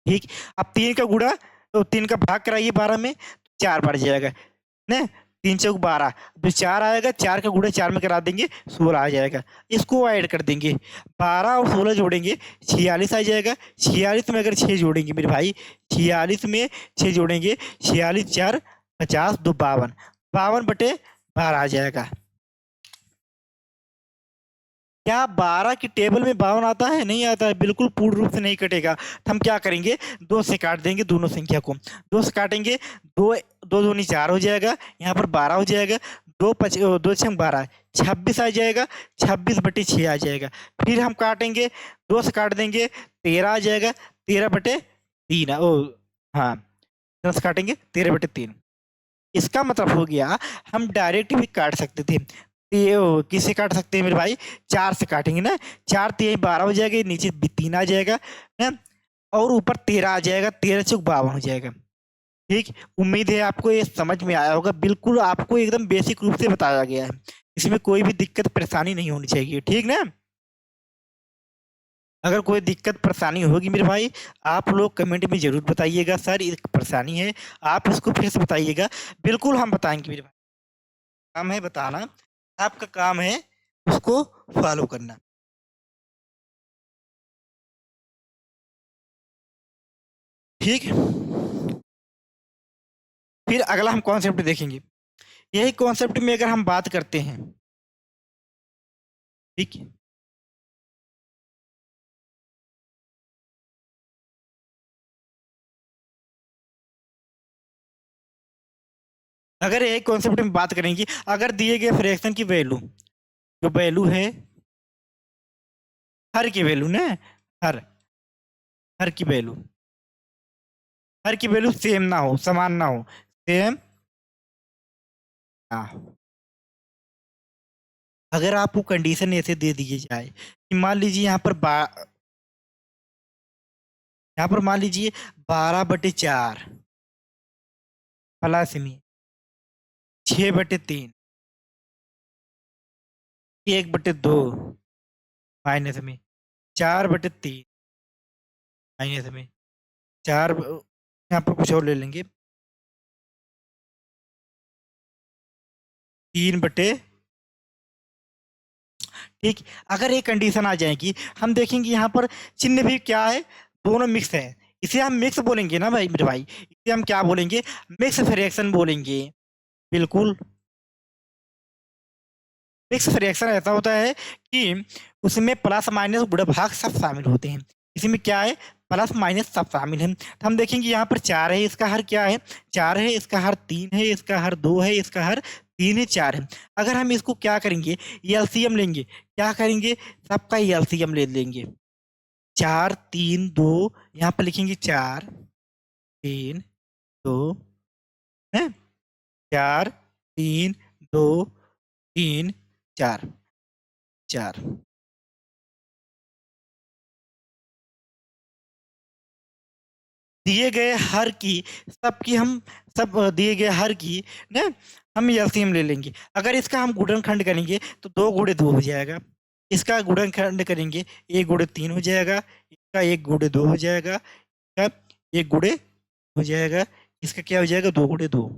ठीक, अब 3 का गुणा, तो 3 का भाग कराइए 12 में, 4 बढ़ जाएगा ना। 3 चौक 12, जो 4 आएगा 4 का गुणा 4 में करा देंगे 16 आ जाएगा। इसको ऐड कर देंगे, 12 और 16 जोड़ेंगे 46 आ जाएगा। 46 में अगर 6 जोड़ेंगे मेरे भाई, 46 में 6 जोड़ेंगे, 46 4 50 2 52, 52/12 आ जाएगा। क्या 12 की टेबल में 52 आता है? नहीं आता है, बिल्कुल पूर्ण रूप से नहीं कटेगा। तो हम क्या करेंगे, 2 से काट देंगे दोनों संख्या को। 2 से काटेंगे, 2 2 दूनी 4 हो जाएगा, यहाँ पर 12 हो जाएगा। 2 छंग 12 26 आ जाएगा, 26/6 आ जाएगा। फिर हम काटेंगे, 2 से काट देंगे 13 आ जाएगा, 13/3 हाँ, 10 काटेंगे 13/3। इसका मतलब हो गया हम डायरेक्ट भी काट सकते थे। ये किससे काट सकते हैं मेरे भाई, 4 से काटेंगे ना। 4 3 12 हो जाएगा, नीचे 3 आ जाएगा ना, और ऊपर 13 आ जाएगा, 13 चौक 52 हो जाएगा। ठीक, उम्मीद है आपको ये समझ में आया होगा। बिल्कुल आपको एकदम बेसिक रूप से बताया गया है, इसमें कोई भी दिक्कत परेशानी नहीं होनी चाहिए, ठीक ना। अगर कोई दिक्कत परेशानी होगी मेरे भाई, आप लोग कमेंट में ज़रूर बताइएगा, सर एक परेशानी है, आप इसको फिर से बताइएगा। बिल्कुल हम बताएंगे मेरे भाई, काम है बताना, आपका काम है उसको फॉलो करना। ठीक, फिर अगला हम कॉन्सेप्ट देखेंगे। यही कॉन्सेप्ट में अगर हम बात करते हैं, ठीक है, अगर यही कॉन्सेप्ट में बात करेंगे, अगर दिए गए फ्रैक्शन की वैल्यू, जो वैल्यू है हर की वैल्यू ना, हर हर की वैल्यू, हर की वैल्यू सेम ना हो, समान ना हो, सेम ना हो। अगर आपको कंडीशन ऐसे दे दिए जाए कि मान लीजिए यहाँ पर मान लीजिए 12/4 प्लस में 6/3, 1/2 माइनस में 4/3 माइनस में 4, यहाँ पर कुछ और ले लेंगे, 3/, ठीक। अगर ये कंडीशन आ जाएगी, हम देखेंगे यहाँ पर चिन्ह भी क्या है, दोनों मिक्स है। इसे हम मिक्स बोलेंगे ना भाई मेरे भाई, इसे हम क्या बोलेंगे, मिक्स फ्रैक्शन बोलेंगे। बिल्कुल, मिक्स फ्रैक्शन ऐसा होता है कि उसमें प्लस माइनस गुणा भाग सब शामिल होते हैं। इसमें क्या है, प्लस माइनस सब शामिल है। तो हम देखेंगे यहाँ पर 4 है, इसका हर क्या है, 4 है, इसका हर 3 है, इसका हर 2 है, इसका हर 3 है, 4 है। अगर हम इसको क्या करेंगे, एलसीएम लेंगे, क्या करेंगे, सबका एलसीएम ले लेंगे। 4 3 2, यहाँ पर लिखेंगे 4 3 2 है, 4 3 2 3 4 4। दिए गए हर की, सबकी हम सब दिए गए हर की ना, हम एलसीएम ले लेंगे। अगर इसका हम गुणनखंड करेंगे तो 2 गुणे 2 हो जाएगा। इसका गुणनखंड करेंगे 1 गुणे 3 हो जाएगा, इसका 1 गुणे 2 हो जाएगा, इसका 1 गुणे हो जाएगा, इसका क्या हो जाएगा 2 गुणे 2।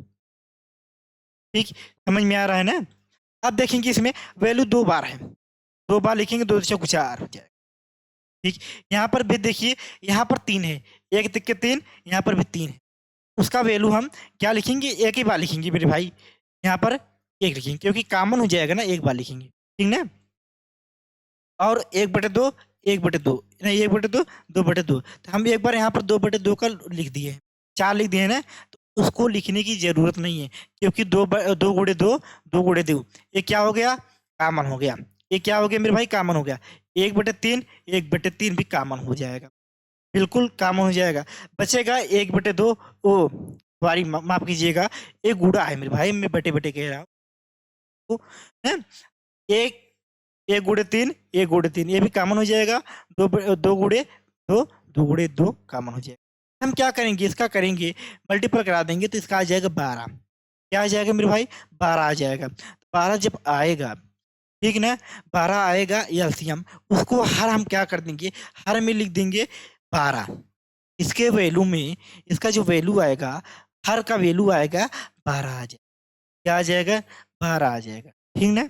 ठीक, समझ में आ रहा है ना। अब देखेंगे इसमें वैल्यू 2 बार है, 2 बार लिखेंगे, 2 चौक 4 हो जाएगा। ठीक, यहाँ पर भी देखिए, यहाँ पर 3 है, 1 तिक्के 3, यहाँ पर भी 3 है। उसका वैल्यू हम क्या लिखेंगे, एक ही बार लिखेंगे मेरे भाई, यहाँ पर 1 लिखेंगे, क्योंकि कॉमन हो जाएगा ना, एक बार लिखेंगे, ठीक ना। और 1/2, 1/2 नहीं, 1/2, 2/2। तो हम एक बार यहाँ पर 2/2 का लिख दिए, 4 लिख दिए ना, तो उसको लिखने की जरूरत नहीं है, क्योंकि 2 गुणे 2, 2 गुणे 2, ये क्या हो गया, कॉमन हो गया। ये क्या हो गया मेरे भाई, कॉमन हो गया। 1/3, 1/3 भी कॉमन हो जाएगा, बिल्कुल कॉमन हो जाएगा। बचेगा 1/2, ओ सॉरी माफ कीजिएगा, एक गुणा है मेरे भाई, मैं बटे बटे कह रहा हूँ, है। एक 1 गुणे 3, 1 गुणे 3, ये भी कॉमन हो जाएगा। 2 गुणे 2, 2 गुणे 2 कॉमन हो जाएगा। हम क्या करेंगे, इसका करेंगे मल्टीपल करा देंगे, तो इसका आ जाएगा 12। क्या आ जाएगा मेरे भाई, 12 आ जाएगा। 12 जब आएगा, ठीक ना, 12 आएगा एलसीएम, उसको हर हम क्या कर देंगे, हर में लिख देंगे 12। इसके वैल्यू में, इसका जो वैल्यू आएगा हर का वैल्यू आएगा 12 आ जाएगा। क्या आ जाएगा? 12 आ जाएगा। ठीक ना?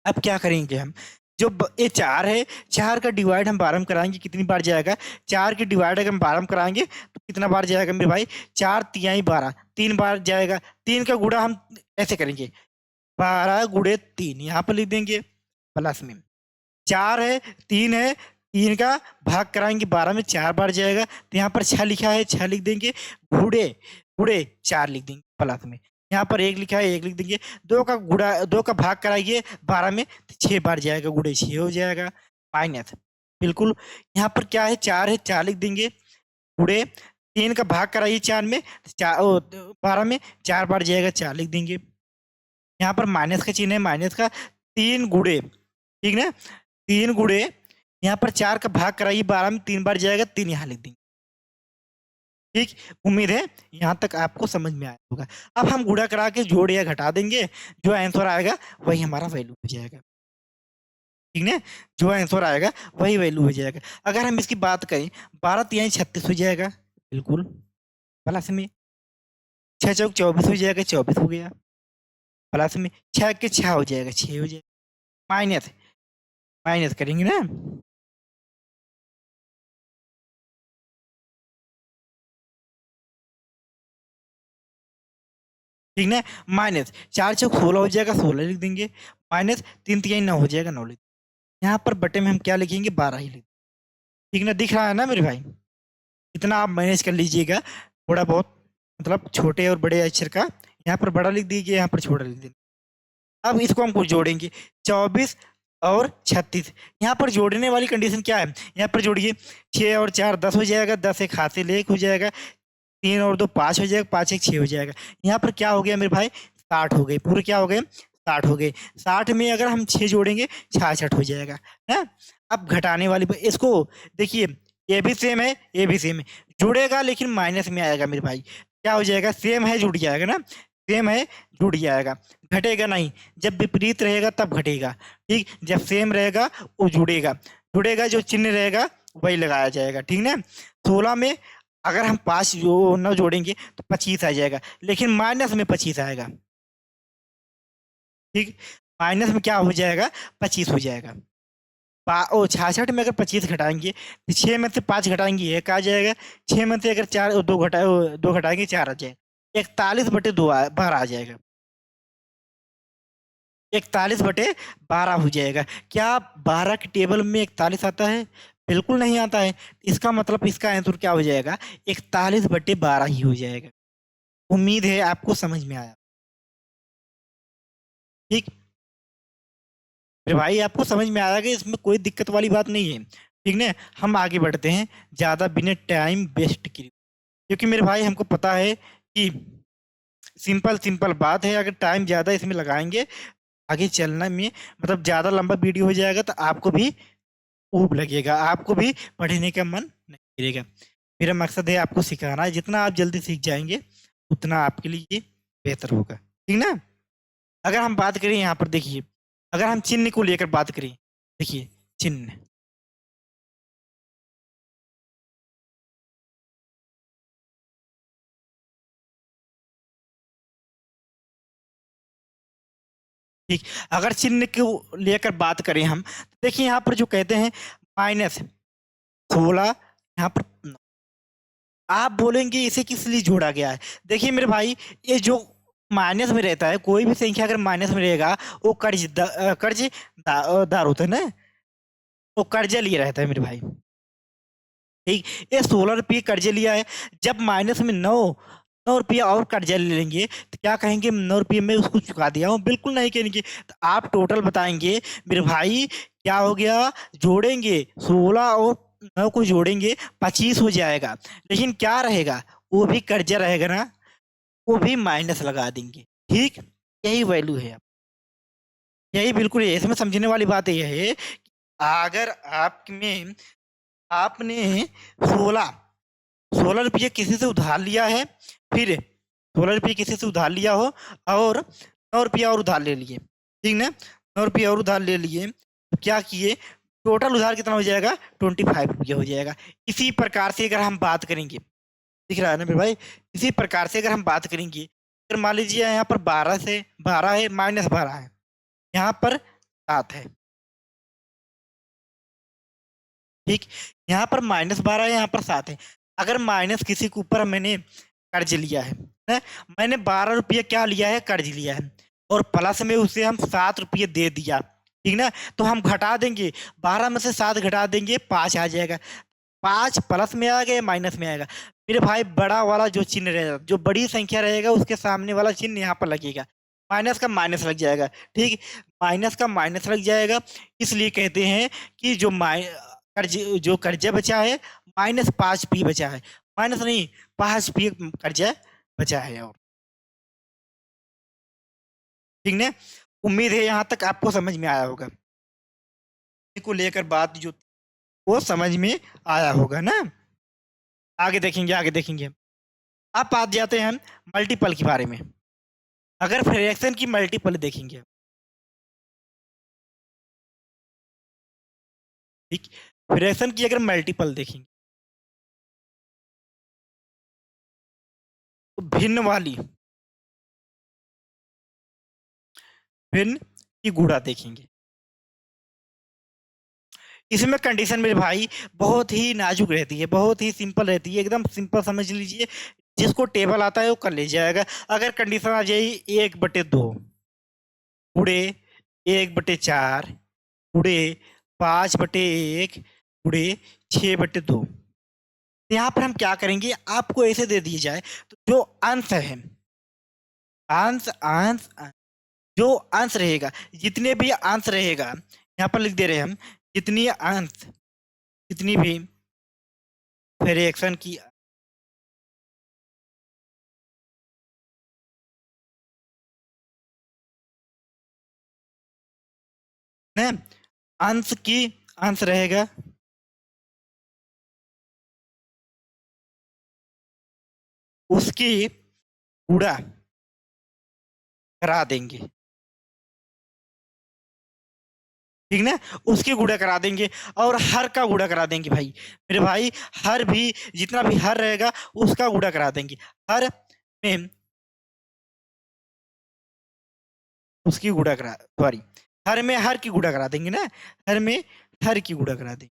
अब क्या करेंगे हम, जो ये 4 है, 4 का डिवाइड हम 12 में कराएंगे, कितनी बार जाएगा? 4 की डिवाइड अगर हम 12 में कराएंगे तो कितना बार जाएगा मेरे भाई? 4 तिहाई 12, 3 बार जाएगा। 3 का गुणा हम ऐसे करेंगे, 12 गुणे 3 यहाँ पर लिख देंगे प्लस में। 4 है, 3 है, 3 का भाग कराएंगे 12 में, 4 बार जाएगा, तो यहाँ पर 6 लिखा है, 6 लिख देंगे, गुणे गुणे 4 लिख देंगे प्लस में। यहाँ पर 1 लिखा है, 1 लिख देंगे। 2 का गुणा, 2 का भाग कराइए 12 में, तो 6 बार जाएगा, गुणे 6 हो जाएगा, माइनस। बिल्कुल, यहाँ पर क्या है? 4 है, 4 लिख देंगे, गुणे 3 का भाग कराइए 4 में, 12 में, 4 बार जाएगा, 4 लिख देंगे। यहाँ पर माइनस का चिन्ह है, माइनस का, 3 गुणे, ठीक ना? 3 गुणे, यहाँ पर 4 का भाग कराइए 12 में, 3 बार जाएगा, 3 यहाँ लिख देंगे। ठीक, उम्मीद है यहाँ तक आपको समझ में आया होगा। अब हम गुणा करा के जोड़ या घटा देंगे, जो आंसर आएगा वही हमारा वैल्यू हो जाएगा। ठीक है, जो आंसर आएगा वही वैल्यू हो जाएगा। अगर हम इसकी बात करें, 12 तिहाई 36 हो जाएगा, बिल्कुल प्लस में। 6 चौक 24 हो जाएगा, 24 हो गया, प्लस में। 6 के 6 हो जाएगा, 6 हो जाएगा, माइनस, माइनस करेंगे ना। ठीक ना, माइनस 4 चौक 16 हो जाएगा, 16 लिख देंगे, माइनस 3 तिहाई 9 हो जाएगा, 9 लिख देंगे। यहाँ पर बटे में हम क्या लिखेंगे? 12 ही लिख। ठीक ना, दिख रहा है ना मेरे भाई? इतना आप मैनेज कर लीजिएगा, थोड़ा बहुत, मतलब छोटे और बड़े अक्षर का, यहाँ पर बड़ा लिख दीजिए, यहाँ पर छोटा लिख दीजिए। अब इसको हम कुछ जोड़ेंगे, 24 और 36। यहाँ पर जोड़ने वाली कंडीशन क्या है? यहाँ पर जोड़िए, 6 और 4 10 हो जाएगा, 10 एक हाथ से ले 1 हो जाएगा, 3 और 2 5 हो जाएगा, 5 एक 6 हो जाएगा। यहाँ पर क्या हो गया मेरे भाई? 60 हो गए, पूरे क्या हो गए? 60 हो गए। 60 में अगर हम 6 जोड़ेंगे 66 हो जाएगा है। अब घटाने वाली इसको देखिए, ये भी सेम है, ये भी सेम है, जुड़ेगा लेकिन माइनस में आएगा मेरे भाई। क्या हो जाएगा? सेम है जुड़ जाएगा ना, सेम है जुड़ जाएगा, घटेगा नहीं। जब विपरीत रहेगा तब घटेगा, ठीक। जब सेम रहेगा वो जुड़ेगा, जुड़ेगा जो चिन्ह रहेगा वही लगाया जाएगा, ठीक ना। 16 में अगर हम 5 जो न जोड़ेंगे तो 25 आ जाएगा, लेकिन माइनस में 25 आएगा, ठीक। माइनस में क्या हो जाएगा? 25 हो जाएगा। 66 में अगर 25 घटाएंगे तो 6 में से 5 घटाएंगे 1 आ जाएगा, 6 में से अगर 4 2 घटाएंगे 4 आ जाएगा, 41/2 12 आ जाएगा, 41/12 हो जाएगा। क्या 12 के टेबल में 41 आता है? बिल्कुल नहीं आता है। इसका मतलब इसका आंसर क्या हो जाएगा? 41/12 ही हो जाएगा। उम्मीद है आपको समझ में आया, ठीक। मेरे भाई आपको समझ में आया कि इसमें कोई दिक्कत वाली बात नहीं है, ठीक ना। हम आगे बढ़ते हैं ज़्यादा बिना टाइम वेस्ट किए, क्योंकि मेरे भाई हमको पता है कि सिंपल सिंपल बात है, अगर टाइम ज़्यादा इसमें लगाएंगे आगे चलने में, मतलब ज़्यादा लंबा वीडियो हो जाएगा तो आपको भी ऊब लगेगा, आपको भी पढ़ने का मन नहीं करेगा। मेरा मकसद है आपको सिखाना है, जितना आप जल्दी सीख जाएंगे उतना आपके लिए बेहतर होगा, ठीक ना। अगर हम बात करें यहाँ पर देखिए, अगर हम चिन्ह को लेकर बात करें, देखिए चिन्ह, ठीक। अगर चिन्ह को लेकर बात करें हम, तो देखिए यहाँ पर जो कहते हैं -16, यहाँ पर आप बोलेंगे इसे किस लिए जोड़ा गया है? देखिए मेरे भाई, ये जो माइनस में रहता है, कोई भी संख्या अगर माइनस में रहेगा वो कर्जदार होता है ना, वो कर्जा लिए रहता है मेरे भाई, ठीक। ये 16 रुपये कर्जे लिया है, जब माइनस में 9 रुपया और कर्जा ले लेंगे तो क्या कहेंगे? 9 रुपये में उसको चुका दिया हूँ? बिल्कुल नहीं कहेंगे। तो आप टोटल बताएंगे मेरे भाई, क्या हो गया? जोड़ेंगे 16 और 9 को जोड़ेंगे 25 हो जाएगा, लेकिन क्या रहेगा? वो भी कर्जा रहेगा ना, वो भी माइनस लगा देंगे, ठीक। यही वैल्यू है, यही बिल्कुल है। इसमें समझने वाली बात यह है कि अगर आप में आपने 16 16 रुपये किसी से उधार लिया है, फिर 16 रुपये किसी से उधार लिया हो और 9 रुपया और उधार ले लिए, ठीक ना। 9 रुपया और उधार ले लिए तो क्या किए? टोटल उधार कितना हो जाएगा? 25 रुपया हो जाएगा। इसी प्रकार से अगर हम बात करेंगे, दिख रहा है ना मेरे भाई। इसी प्रकार से अगर हम बात करेंगे, अगर मान लीजिए यहाँ पर 12 है, -12 है, यहाँ पर 7 है, ठीक। यहाँ पर -12 है, यहाँ पर 7 है। अगर माइनस किसी के ऊपर मैंने कर्ज लिया है? मैंने 12 रुपये क्या लिया है, कर्ज लिया है, और प्लस में उसे हम 7 रुपये दे दिया, ठीक ना। तो हम घटा देंगे, 12 में से 7 घटा देंगे, 5 आ जाएगा। 5 प्लस में आ गया, माइनस में आएगा। मेरे भाई बड़ा वाला जो चिन्ह रहेगा, जो बड़ी संख्या रहेगा, उसके सामने वाला चिन्ह यहाँ पर लगेगा, माइनस का माइनस लग जाएगा, ठीक। माइनस का माइनस लग जाएगा, इसलिए कहते हैं कि कर्ज जो कर्जा बचा है, -5p बचा है, माइनस नहीं, 5p कर्जा बचा है। और ठीक ना। उम्मीद है यहाँ तक आपको समझ में आया होगा, को लेकर बात जो वो समझ में आया होगा ना। आगे देखेंगे, आगे देखेंगे। अब बात जाते हैं मल्टीपल के बारे में। अगर फ्रैक्शन की मल्टीपल देखेंगे, ठीक, फ्रैक्शन की अगर मल्टीपल देखेंगे तो भिन्न की गुणा देखेंगे। इसमें कंडीशन मेरे भाई बहुत ही नाजुक रहती है, बहुत ही सिंपल रहती है, एकदम सिंपल समझ लीजिए। जिसको टेबल आता है वो कर ले जाएगा। अगर कंडीशन आ जाए 1/2 गुणे 1/4 गुणे 5/1 गुणे 6/2, यहाँ पर हम क्या करेंगे, आपको ऐसे दे दिए जाए तो जो अंश है, अंश अंश अंश, जो अंश रहेगा, जितने भी अंश रहेगा, यहाँ पर लिख दे रहे हैं हम, जितनी अंश, जितनी भी फ्रैक्शन की है, अंश की अंश रहेगा, उसकी गुणा करा देंगे, ठीक ना। उसकी गुणा करा देंगे और हर का गुणा करा देंगे भाई। मेरे भाई हर भी, जितना भी हर रहेगा उसका गुणा करा देंगे। हर में उसकी गुणा करा, सॉरी, हर में हर की गुणा करा देंगे ना, हर में हर की गुणा करा देंगे,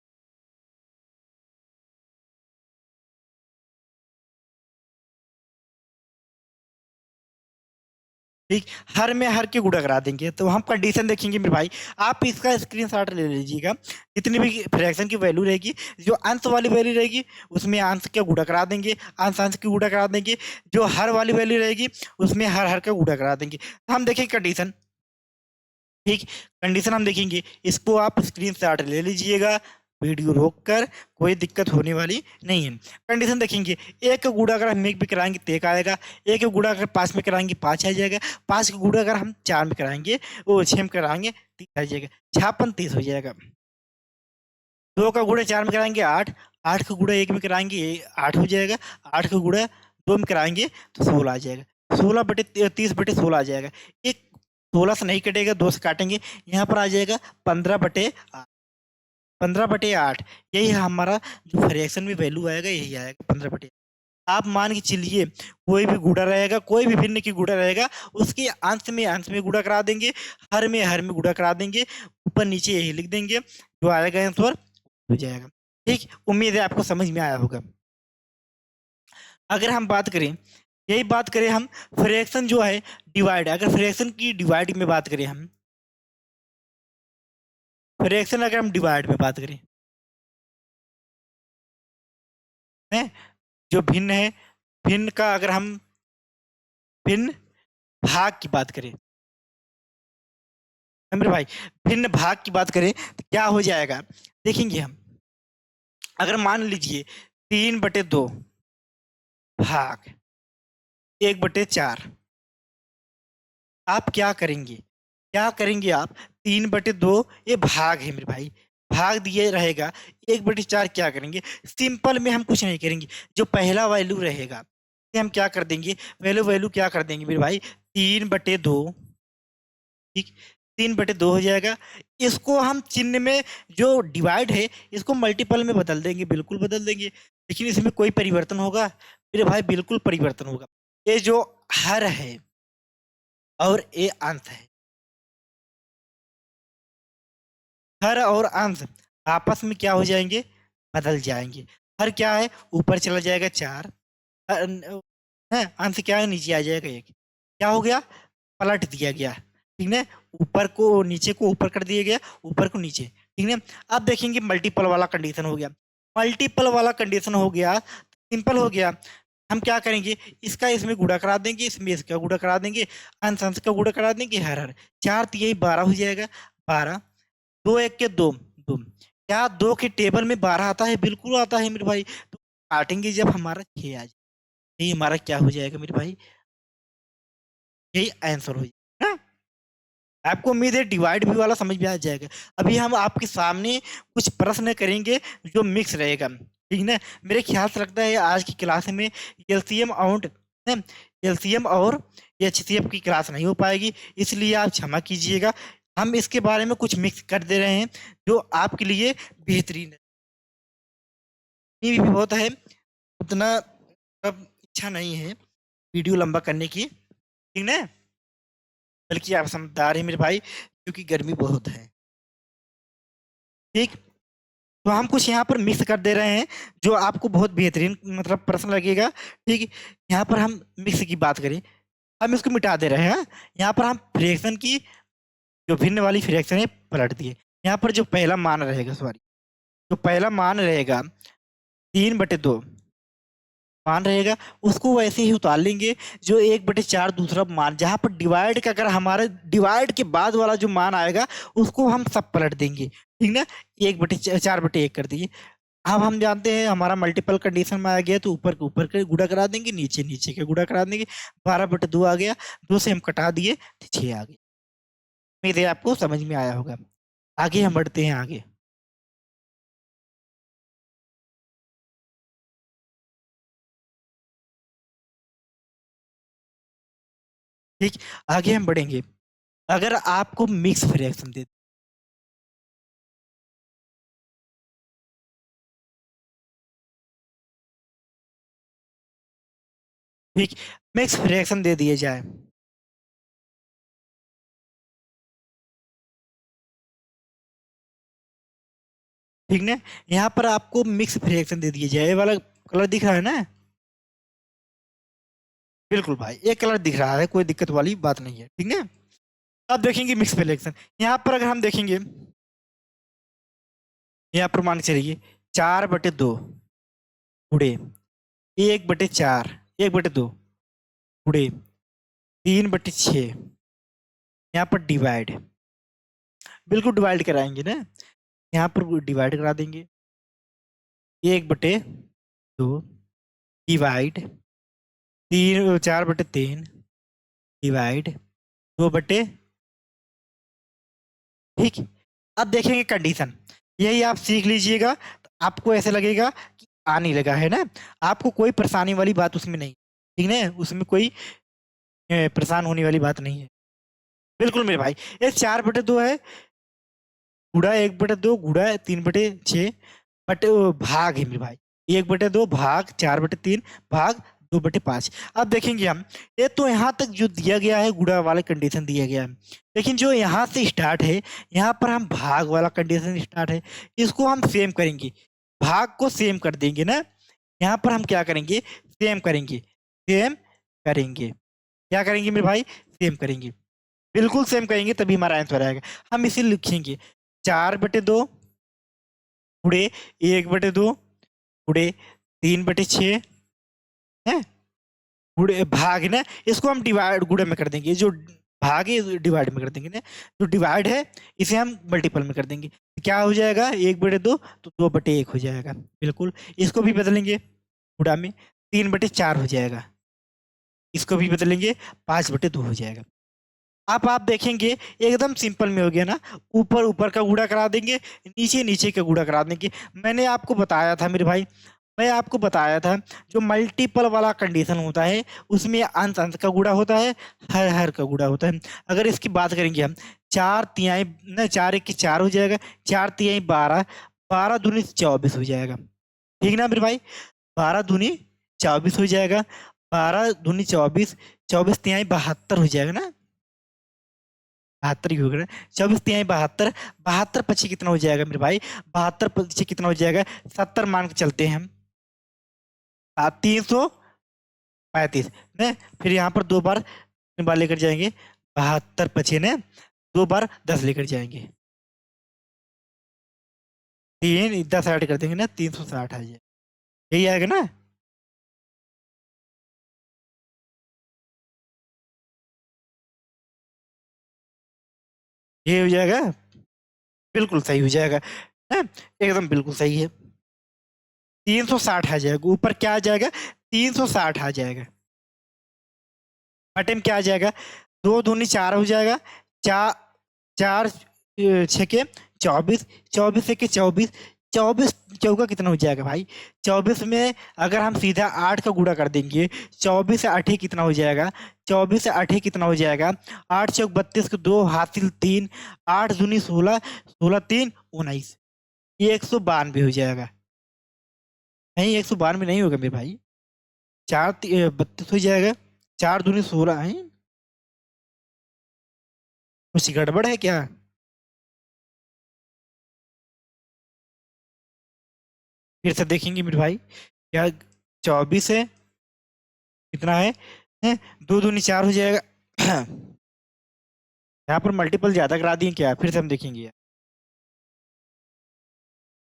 ठीक। हर में हर की गुणा करा देंगे, तो हम कंडीशन देखेंगे मेरे भाई। आप इसका स्क्रीनशॉट ले लीजिएगा। जितनी भी फ्रैक्शन की वैल्यू रहेगी, जो अंश वाली वैल्यू रहेगी उसमें अंश का गुणा करा देंगे, अंश अंश की गुणा करा देंगे। जो हर वाली वैल्यू रहेगी उसमें हर हर का गुणा करा देंगे। तो हम देखेंगे कंडीशन, ठीक। कंडीशन हम देखेंगे, इसको आप स्क्रीनशॉट ले लीजिएगा, वीडियो रोक कर, कोई दिक्कत होने वाली नहीं है। कंडीशन देखेंगे, एक का गुणा अगर हम एक में कराएंगे तो एक आएगा, एक का गुणा अगर 5 में कराएंगे 5 आ जाएगा, 5 का गुणा अगर हम 4 में कराएंगे, वो 6 में कराएंगे 30 आ जाएगा, 56 हो जाएगा। 2 का गुणा 4 में कराएंगे 8, 8 का गुणा 1 में कराएंगे 8 हो जाएगा, 8 का गुणा 2 में कराएंगे तो 16 आ जाएगा, 16/30/16 आ जाएगा। एक 16 से नहीं कटेगा, 2 से काटेंगे, यहाँ पर आ जाएगा 15/8, 15/8। यही हमारा जो फ्रैक्शन में वैल्यू आएगा, यही आएगा 15/8। आप मान के चलिए, कोई भी गुणा रहेगा, कोई भी भिन्न की गुणा रहेगा, उसके अंश में गुणा करा देंगे, हर में गुणा करा देंगे, ऊपर नीचे यही लिख देंगे, जो आएगा आंसर हो जाएगा, ठीक। उम्मीद है आपको समझ में आया होगा। अगर हम बात करें, यही बात करें हम, फ्रैक्शन जो है डिवाइड, अगर फ्रैक्शन की डिवाइड में बात करें हम, फ्रैक्शन अगर हम डिवाइड में बात करें, है, जो भिन्न है, भिन्न का अगर हम भिन्न भाग की बात करें, मेरे भाई भिन्न भाग की बात करें तो क्या हो जाएगा, देखेंगे हम। अगर मान लीजिए 3/2 भाग 1/4, आप क्या करेंगे, क्या करेंगे आप, 3/2 ये भाग है मेरे भाई, भाग दिए रहेगा, 1/4 क्या करेंगे, सिंपल में हम कुछ नहीं करेंगे, जो पहला वैल्यू रहेगा इसे हम क्या कर देंगे, वैल्यू वैल्यू क्या कर देंगे मेरे भाई, 3/2, ठीक। 3/2 हो जाएगा। इसको हम चिन्ह में जो डिवाइड है इसको मल्टीपल में बदल देंगे, बिल्कुल बदल देंगे, लेकिन इसमें कोई परिवर्तन होगा मेरे भाई? बिल्कुल परिवर्तन होगा। ये जो हर है और ये अंश है, हर और अंश आपस में क्या हो जाएंगे? बदल जाएंगे। हर क्या है? ऊपर चला जाएगा 4, है अंश क्या है? नीचे आ जाएगा 1। क्या हो गया? पलट दिया गया, ठीक है। ऊपर को नीचे को ऊपर कर दिया गया, ऊपर को नीचे, ठीक है। अब देखेंगे मल्टीपल वाला कंडीशन हो गया। मल्टीपल वाला कंडीशन हो गया, सिंपल हो गया। हम क्या करेंगे? इसका इसमें गुणा करा देंगे, इसमें इसका गुणा करा देंगे, अंश अंश का गुणा करा देंगे, हर हर 4 तिहाई 12 हो जाएगा। 12, 2 1 के 2 2। क्या 2 के टेबल में 12 आता है? बिल्कुल आता है मेरे भाई। तो काटेंगे जब हमारा 6 आ जाए, यही हमारा क्या हो जाएगा मेरे भाई? यही आंसर हो जाएगा ना। आपको उम्मीद है डिवाइड भी वाला समझ में आ जाएगा। अभी हम आपके सामने कुछ प्रश्न करेंगे जो मिक्स रहेगा, ठीक ना। मेरे ख्याल से लगता है आज की क्लास में एलसीएम आउट है, एलसीएम और एचसीएफ की क्लास नहीं हो पाएगी, इसलिए आप क्षमा कीजिएगा। हम इसके बारे में कुछ मिक्स कर दे रहे हैं जो आपके लिए बेहतरीन है। ये भी बहुत है, उतना अब इच्छा नहीं है वीडियो लंबा करने की, ठीक ना। बल्कि आप समझदार हैं मेरे भाई, क्योंकि गर्मी बहुत है, ठीक। तो हम कुछ यहाँ पर मिक्स कर दे रहे हैं जो आपको बहुत बेहतरीन मतलब प्रश्न लगेगा, ठीक। यहाँ पर हम मिक्स की बात करें, हम इसको मिटा दे रहे हैं। यहाँ पर हम फ्रैक्शन की जो भिन्न वाली फ्रैक्शन है पलट दिए। यहाँ पर जो पहला मान रहेगा, सॉरी, जो पहला मान रहेगा 3/2 मान रहेगा, उसको वैसे ही उतार लेंगे जो 1/4 दूसरा मान, जहां पर डिवाइड का, अगर हमारे डिवाइड के बाद वाला जो मान आएगा उसको हम सब पलट देंगे, ठीक ना। 1/4/1 कर दिए। अब हम जानते हैं हमारा मल्टीपल कंडीशन में आ गया, तो ऊपर के ऊपर के गुणा करा देंगे, नीचे नीचे के गुणा करा देंगे। 12/2 आ गया, 2 से हम कटा दिए तो 6 आ गया। उम्मीद है आपको समझ में आया होगा। आगे हम बढ़ते हैं आगे, ठीक। आगे हम बढ़ेंगे। अगर आपको मिक्स फ्रैक्शन दे, ठीक, मिक्स फ्रैक्शन दे दिए जाए, ठीक ना। यहाँ पर आपको मिक्स फ्रैक्शन दे दिए जाए, ये वाला कलर दिख रहा है ना? बिल्कुल भाई, एक कलर दिख रहा है, कोई दिक्कत वाली बात नहीं है, ठीक है। अब देखेंगे मिक्स फ्रैक्शन। यहाँ पर अगर हम देखेंगे, यहाँ पर मान के चलिए 4/2 गुणे 1/4, 1/2 गुणे 3/6, यहाँ पर डिवाइड, बिल्कुल डिवाइड कराएंगे ना। यहाँ पर डिवाइड करा देंगे, 1/2 डिवाइड 4/3 डिवाइड 2/, ठीक। अब देखेंगे कंडीशन, यही आप सीख लीजिएगा तो आपको ऐसे लगेगा कि आने लगा है ना। आपको कोई परेशानी वाली बात उसमें नहीं, ठीक है, उसमें कोई परेशान होने वाली बात नहीं है। बिल्कुल मेरे भाई, ये 4/2 है, गुड़ा 1/2 गुड़ा 3/6 बट भाग है मेरे भाई, 1/2 भाग 4/3 भाग 2/5। अब देखेंगे हम, ये तो यहाँ तक जो दिया गया है गुड़ा वाला कंडीशन दिया गया है, लेकिन जो यहाँ से स्टार्ट है, यहाँ पर हम भाग वाला कंडीशन स्टार्ट है, इसको हम सेम करेंगे, भाग को सेम कर देंगे ना। यहाँ पर हम क्या करेंगे? सेम करेंगे, सेम करेंगे, क्या करेंगे मेरे भाई? सेम करेंगे, बिल्कुल सेम करेंगे, तभी हमारा आंसर आएगा। हम इसे लिखेंगे 4/2 गुणे 1/2 गुणे 3/6 है, गुणे भाग ना, इसको हम डिवाइड गुणे में कर देंगे, जो भाग है डिवाइड में कर देंगे ना, जो डिवाइड है इसे हम मल्टीपल में कर देंगे। क्या हो जाएगा? 1/2 तो 2/1 हो जाएगा, बिल्कुल। इसको भी बदलेंगे गुणा में, 3/4 हो जाएगा, इसको भी बदलेंगे 5/2 हो जाएगा। अब आप देखेंगे एकदम सिंपल में हो गया ना, ऊपर ऊपर का गुणा करा देंगे, नीचे नीचे का गुणा करा देंगे। मैंने आपको बताया था मेरे भाई, मैं आपको बताया था जो मल्टीपल वाला कंडीशन होता है उसमें अंश अंश का गुणा होता है, हर हर का गुणा होता है। अगर इसकी बात करेंगे हम, चार तिहाई न, चार एक की चार हो जाएगा, चार तिहाई 12, 12 दूनी 24 हो जाएगा। ठीक ना मेरे भाई, 12 दूनी 24 हो जाएगा, 12 दूनी 24, 24 तिहाई 72 हो जाएगा ना, 72 ही होगा ना, 24 तिहाई 72, 72 पची कितना हो जाएगा मेरे भाई, 72 पची कितना हो जाएगा, 70 मान के चलते हैं हम, 335 ने, फिर यहाँ पर दो बार लेकर जाएंगे, 72 पचे ने दो बार 10 लेकर जाएंगे, 10 ऐड कर देंगे ना, 360 आ जाएगा, यही आएगा ना। ये हो जाएगा, बिल्कुल सही हो जाएगा, है एकदम बिल्कुल सही है, 360 आ जाएगा, ऊपर क्या आ जाएगा, 360 आ जाएगा, बटे में क्या आ जाएगा, दो दूनी चार हो जाएगा, चार, चार छके 24, 24 के 24, 24 चौका कितना हो जाएगा भाई, 24 में अगर हम सीधा 8 का गुणा कर देंगे, 24 से 8 कितना हो जाएगा, 24 से 8 कितना हो जाएगा, 8 चौक 32 को 2 हासिल 3, 8 दूनी 16, 16 3 19, ये 192 हो जाएगा। नहीं 192 नहीं होगा मेरे भाई, 32 हो जाएगा, 4 दूनी 16 है, कुछ गड़बड़ है क्या। फिर से देखेंगे मेरे भाई, क्या 24 है, कितना है, दो दूनी 4 हो जाएगा। यहाँ पर मल्टीपल ज्यादा करा दिए क्या, फिर से हम देखेंगे,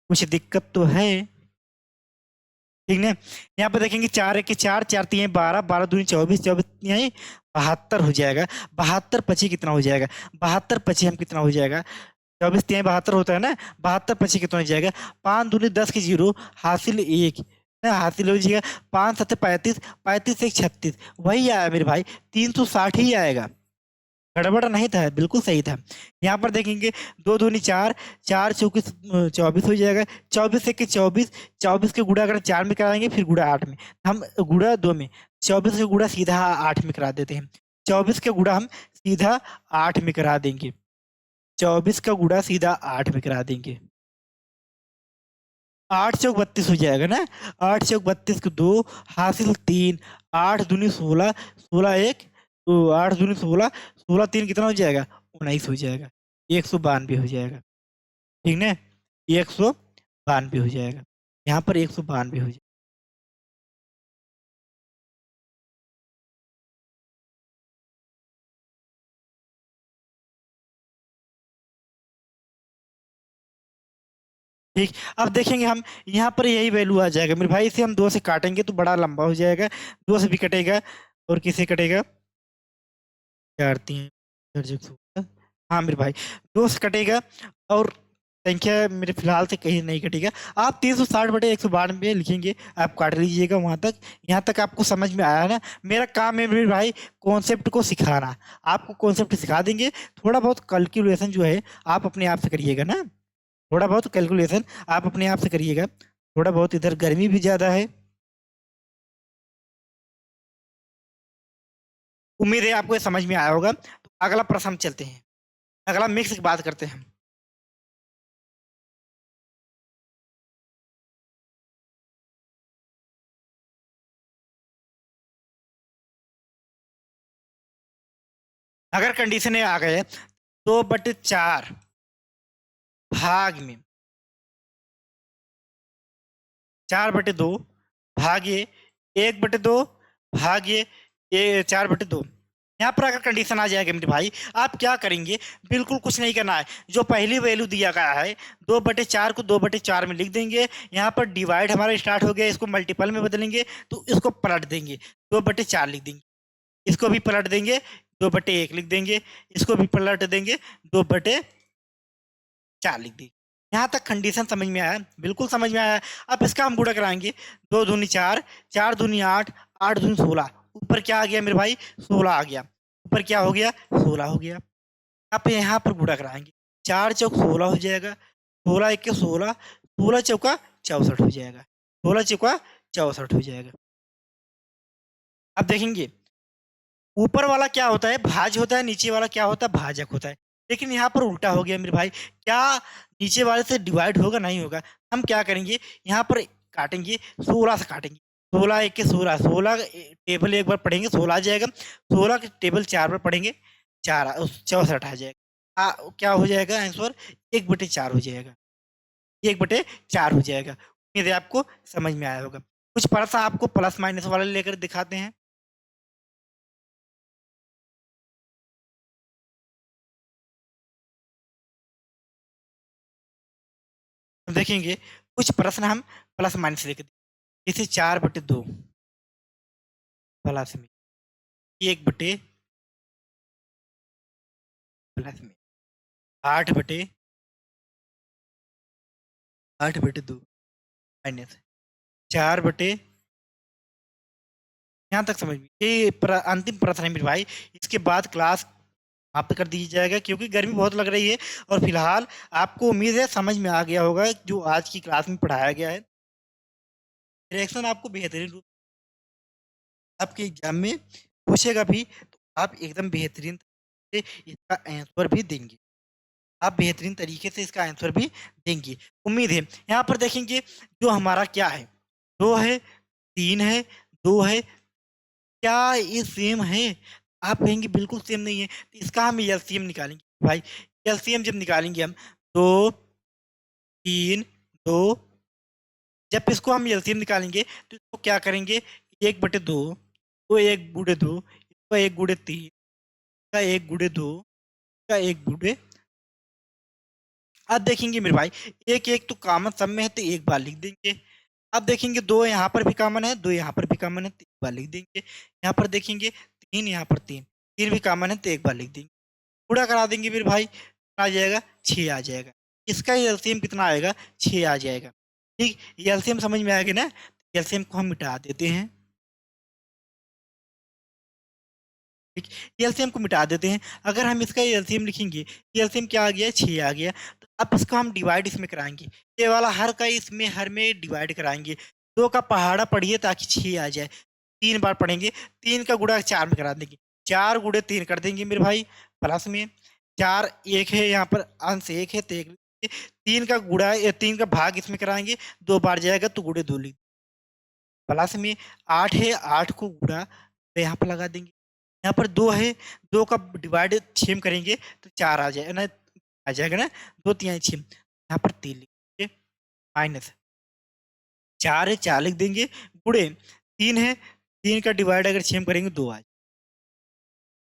कुछ दिक्कत तो है, ठीक ना। यहाँ पर देखेंगे 4 एक के 4, 4 तीन 12, 12 दूनी 24, 24 तीन 72 हो जाएगा, 72 पची कितना हो जाएगा, 72 पची हम कितना हो जाएगा, 24 तीन 72 होता है ना, 72 पची कितना हो जाएगा, 5 दूनी 10 के 0 हासिल 1 ना, हासिल हो जाएगा, 5 7 35, 35 1 36, वही आया मेरे भाई, 360 ही आएगा, गड़बड़ नहीं था, बिल्कुल सही था। यहाँ पर देखेंगे दो दूनी 4, 4 चौकीस 24 हो जाएगा, 24 एक के 24, 24 के गुणा अगर 4 में कराएंगे फिर गुणा 8 में, हम गुणा 2 में, 24 के गुणा सीधा 8 में करा देते हैं, 24 का गुणा हम सीधा 8 में करा देंगे, 24 का गुणा सीधा 8 में करा देंगे, 8 चौक 32 हो जाएगा ना, 8 चौक 32 को 2 हासिल 3, 8 दूनी 16, 16 1 तो 8 दूनी 16, 16 3 कितना हो जाएगा, 19 हो जाएगा, 192 हो जाएगा, ठीक ना, 192 हो जाएगा, यहाँ पर 192 हो जाएगा। ठीक, अब देखेंगे हम, यहाँ पर यही वैल्यू आ जाएगा मेरे भाई, इसे हम 2 से काटेंगे तो बड़ा लंबा हो जाएगा, 2 से भी कटेगा, और किसे कटेगा, 4 3 हाँ मेरे भाई, 2 से कटेगा, और संख्या मेरे फिलहाल से कहीं नहीं कटेगा, आप 360/192 लिखेंगे, आप काट लीजिएगा वहां तक, यहाँ तक आपको समझ में आया ना। मेरा काम है मेरे भाई कॉन्सेप्ट को सिखाना, आपको कॉन्सेप्ट सिखा देंगे, थोड़ा बहुत कैलकुलेशन जो है आप अपने आप से करिएगा ना, थोड़ा बहुत कैलकुलेशन आप अपने आप से करिएगा, थोड़ा बहुत, इधर गर्मी भी ज्यादा है, उम्मीद है आपको ये समझ में आया होगा। तो अगला प्रश्न हम चलते हैं, अगला मिक्स की बात करते हैं। अगर कंडीशन आ गए 2/4 भाग में 4/2 भाग्य 1/2 भाग्य 4/2, यहाँ पर अगर कंडीशन आ जाएगा मेरे भाई, आप क्या करेंगे, बिल्कुल कुछ नहीं करना है, जो पहली वैल्यू दिया गया है 2/4 को 2/4 में लिख देंगे, यहाँ पर डिवाइड हमारा स्टार्ट हो गया, इसको मल्टीपल में बदलेंगे तो इसको पलट देंगे, 2/4 लिख देंगे, इसको भी पलट देंगे, 2/1 लिख देंगे, इसको भी पलट देंगे, 2/4 लिख देंगे। यहाँ तक कंडीशन समझ में आया, बिल्कुल समझ में आया। अब इसका हम गुणा कराएंगे, 2 दूनी 4, 4 दूनी 8, 8 दूनी 16, ऊपर क्या आ गया मेरे भाई, 16 आ गया, ऊपर क्या हो गया, 16 हो गया। आप यहाँ पर गुणा कराएंगे, 4 चौक 16 हो जाएगा, 16 1 के 16, 16 चौका 64 हो जाएगा, 16 चौका 64 हो जाएगा। अब देखेंगे ऊपर वाला क्या होता है, भाज्य होता है, नीचे वाला क्या होता है, भाजक होता है। लेकिन यहाँ पर उल्टा हो गया मेरे भाई, क्या नीचे वाले से डिवाइड होगा, नहीं होगा। हम क्या करेंगे, यहाँ पर काटेंगे, 16 से काटेंगे। 16 एक के 16, 16 टेबल एक बार पढ़ेंगे 16 आ जाएगा, 16 के टेबल 4 बार पढ़ेंगे, 4 64 आ जाएगा। क्या हो जाएगा आंसर, 1/4 हो जाएगा, 1/4 हो जाएगा। उम्मीद है आपको समझ में आया होगा। कुछ प्रश्न आपको प्लस माइनस वाले लेकर दिखाते हैं। देखेंगे कुछ प्रश्न हम प्लस माइनस लेकर, जैसे 4/2 प्लस में, 1 प्लस में, 8/2 माइनस 4 यहाँ तक समझ में। ये अंतिम प्रश्न है मेरे भाई, इसके बाद क्लास समाप्त कर दी जाएगा, क्योंकि गर्मी बहुत लग रही है। और फिलहाल आपको उम्मीद है समझ में आ गया होगा जो आज की क्लास में पढ़ाया गया है। रिएक्शन आपको बेहतरीन रूप आपके एग्जाम में पूछेगा भी, तो आप एकदम बेहतरीन से इसका आंसर भी देंगे, आप बेहतरीन तरीके से इसका आंसर भी देंगे, उम्मीद है। यहाँ पर देखेंगे जो हमारा क्या है, 2 है, 3 है, 2 है, क्या ये सेम है? आप कहेंगे बिल्कुल सेम नहीं है, तो इसका हम एलसीएम निकालेंगे भाई। एलसीएम जब निकालेंगे हम, 2 3 2, जब इसको हम एलसीएम निकालेंगे तो इसको क्या करेंगे, 1/2 तो 1/2, इसका 1/3, इसका 1/2, इसका 1 अब देखेंगे मेरे भाई, एक एक तो कॉमन सब में है तो एक बार लिख देंगे। अब देखेंगे 2 यहाँ पर भी कॉमन है, 2 यहाँ पर भी कॉमन है तो एक बार लिख देंगे। यहाँ पर देखेंगे 3, यहाँ पर 3, 3 भी कॉमन है तो एक बार लिख देंगे। पूरा करा देंगे मेरे भाई, आ जाएगा 6 आ जाएगा। इसका एलसीएम कितना आएगा, 6 आ जाएगा। ठीक, ये एलसीएम समझ में आएगा ना। एलसीएम को हम मिटा देते हैं, ठीक, एलसीएम को मिटा देते हैं। अगर हम इसका एलसीएम लिखेंगे, एलसीएम क्या आ गया, 6 आ गया। तो अब इसको हम डिवाइड इसमें कराएंगे, ये वाला हर का इसमें हर में डिवाइड कराएंगे। 2 का पहाड़ा पढ़िए ताकि 6 आ जाए, 3 बार पढ़ेंगे, 3 का गुणा 4 में करा देंगे, 4 गुणे 3 कर देंगे मेरे भाई, प्लस में 4 1 है, यहाँ पर अंश 1 है तो 1, 3 का गुणा 3 का भाग इसमें कराएंगे, 2 बार जाएगा तो गुणे 2 लिख, प्लस में 8 है, 8 को गुणा तो यहाँ पर लगा देंगे। यहाँ पर 2 है, 2 का डिवाइड 6 में करेंगे तो 4 आ जाएगा ना, आ जाएगा ना, 2 3 6, यहाँ पर 3 लिखेंगे, माइनस 4 है, 4 लिख देंगे, गुणे 3 है, 3 का डिवाइड अगर 6 में करेंगे 2 आ जाएगा।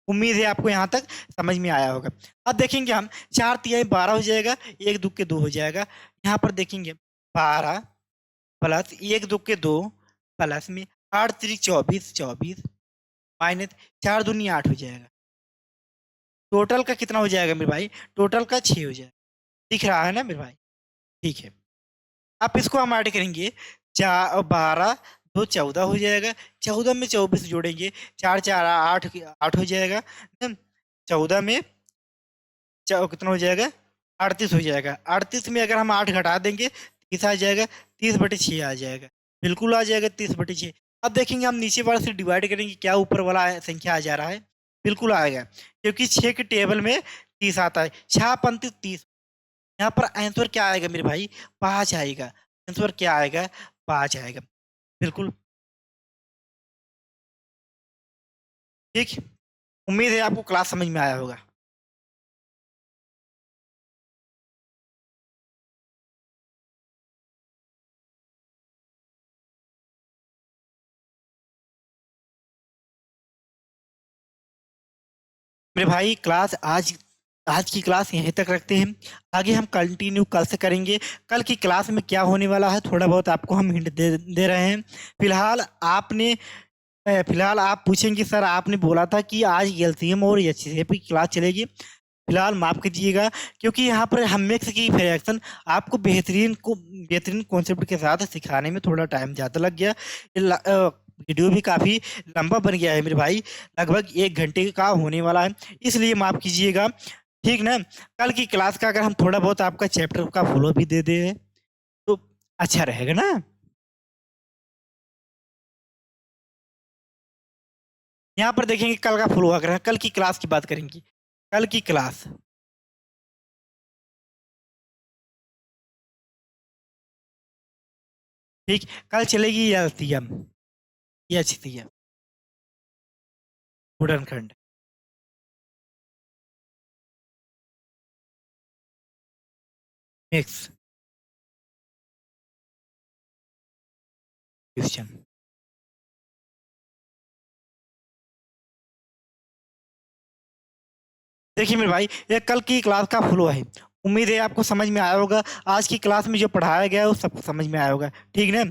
उम्मीद है आपको यहाँ तक समझ में आया होगा। अब देखेंगे हम 4 3 12 हो जाएगा, 1 2 के 2 हो जाएगा। यहाँ पर देखेंगे 12 प्लस 1 2 के 2 प्लस में 8 3 24 24 माइनस 4 दूनी 8 हो जाएगा। टोटल का कितना हो जाएगा मेरे भाई, टोटल का 6 हो जाएगा, दिख रहा है ना मेरे भाई। ठीक है, अब इसको हम ऐड करेंगे, 4 12 2 14 हो जाएगा, 14 में 24 जोड़ेंगे, 4 4 8 8 हो जाएगा, 14 में कितना हो जाएगा, 38 हो जाएगा। 38 में अगर हम 8 घटा देंगे 30 आ जाएगा, 30/6 आ जाएगा, बिल्कुल आ जाएगा 30/6। अब देखेंगे हम नीचे वाले से डिवाइड करेंगे, क्या ऊपर वाला संख्या आ जा रहा है, बिल्कुल आएगा, क्योंकि 6 के टेबल में 30 आता है, 6 पंती 30। यहाँ पर आंसर क्या आएगा मेरे भाई, 5 आएगा, आंसर क्या आएगा, 5 आएगा, बिल्कुल ठीक। उम्मीद है आपको क्लास समझ में आया होगा। मेरे भाई क्लास आज की क्लास यहीं तक रखते हैं, आगे हम कंटिन्यू कल से करेंगे। कल की क्लास में क्या होने वाला है थोड़ा बहुत आपको हम हिंट दे रहे हैं। फिलहाल आप पूछेंगे सर आपने बोला था कि आज एलसीएम और एचसीएफ की क्लास चलेगी, फिलहाल माफ कीजिएगा, क्योंकि यहाँ पर हम मिक्स की फ्रैक्शन आपको बेहतरीन कॉन्सेप्ट के साथ सिखाने में थोड़ा टाइम ज़्यादा लग गया। वीडियो भी काफ़ी लंबा बन गया है मेरे भाई, लगभग 1 घंटे का होने वाला है, इसलिए माफ़ कीजिएगा, ठीक ना। कल की क्लास का अगर हम थोड़ा बहुत आपका चैप्टर का फॉलो भी दे दें तो अच्छा रहेगा ना। यहाँ पर देखेंगे कल का फुल हुआ करें, कल की क्लास की बात करेंगे, कल की क्लास। ठीक, कल चलेगी ये अल्तियम, ये अच्छी थी है, बुढ़नखंड। Next question. देखिए मेरे भाई, ये कल की क्लास का फ्लो है, उम्मीद है आपको समझ में आया होगा। आज की क्लास में जो पढ़ाया गया है वो सब समझ में आया होगा, ठीक ना।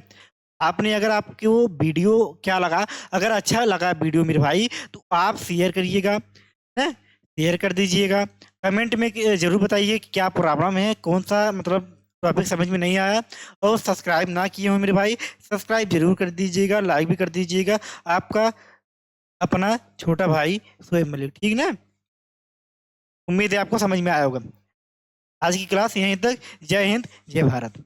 आपने अगर आपको वीडियो क्या लगा, अगर अच्छा लगा वीडियो मेरे भाई, तो आप शेयर करिएगा, हैं, शेयर कर दीजिएगा। कमेंट में जरूर बताइए कि क्या प्रॉब्लम है, कौन सा मतलब टॉपिक समझ में नहीं आया। और सब्सक्राइब ना किए हो मेरे भाई, सब्सक्राइब जरूर कर दीजिएगा, लाइक भी कर दीजिएगा। आपका अपना छोटा भाई सोएब मलिक, ठीक ना। उम्मीद है आपको समझ में आया होगा। आज की क्लास यहीं तक। जय हिंद, जय भारत।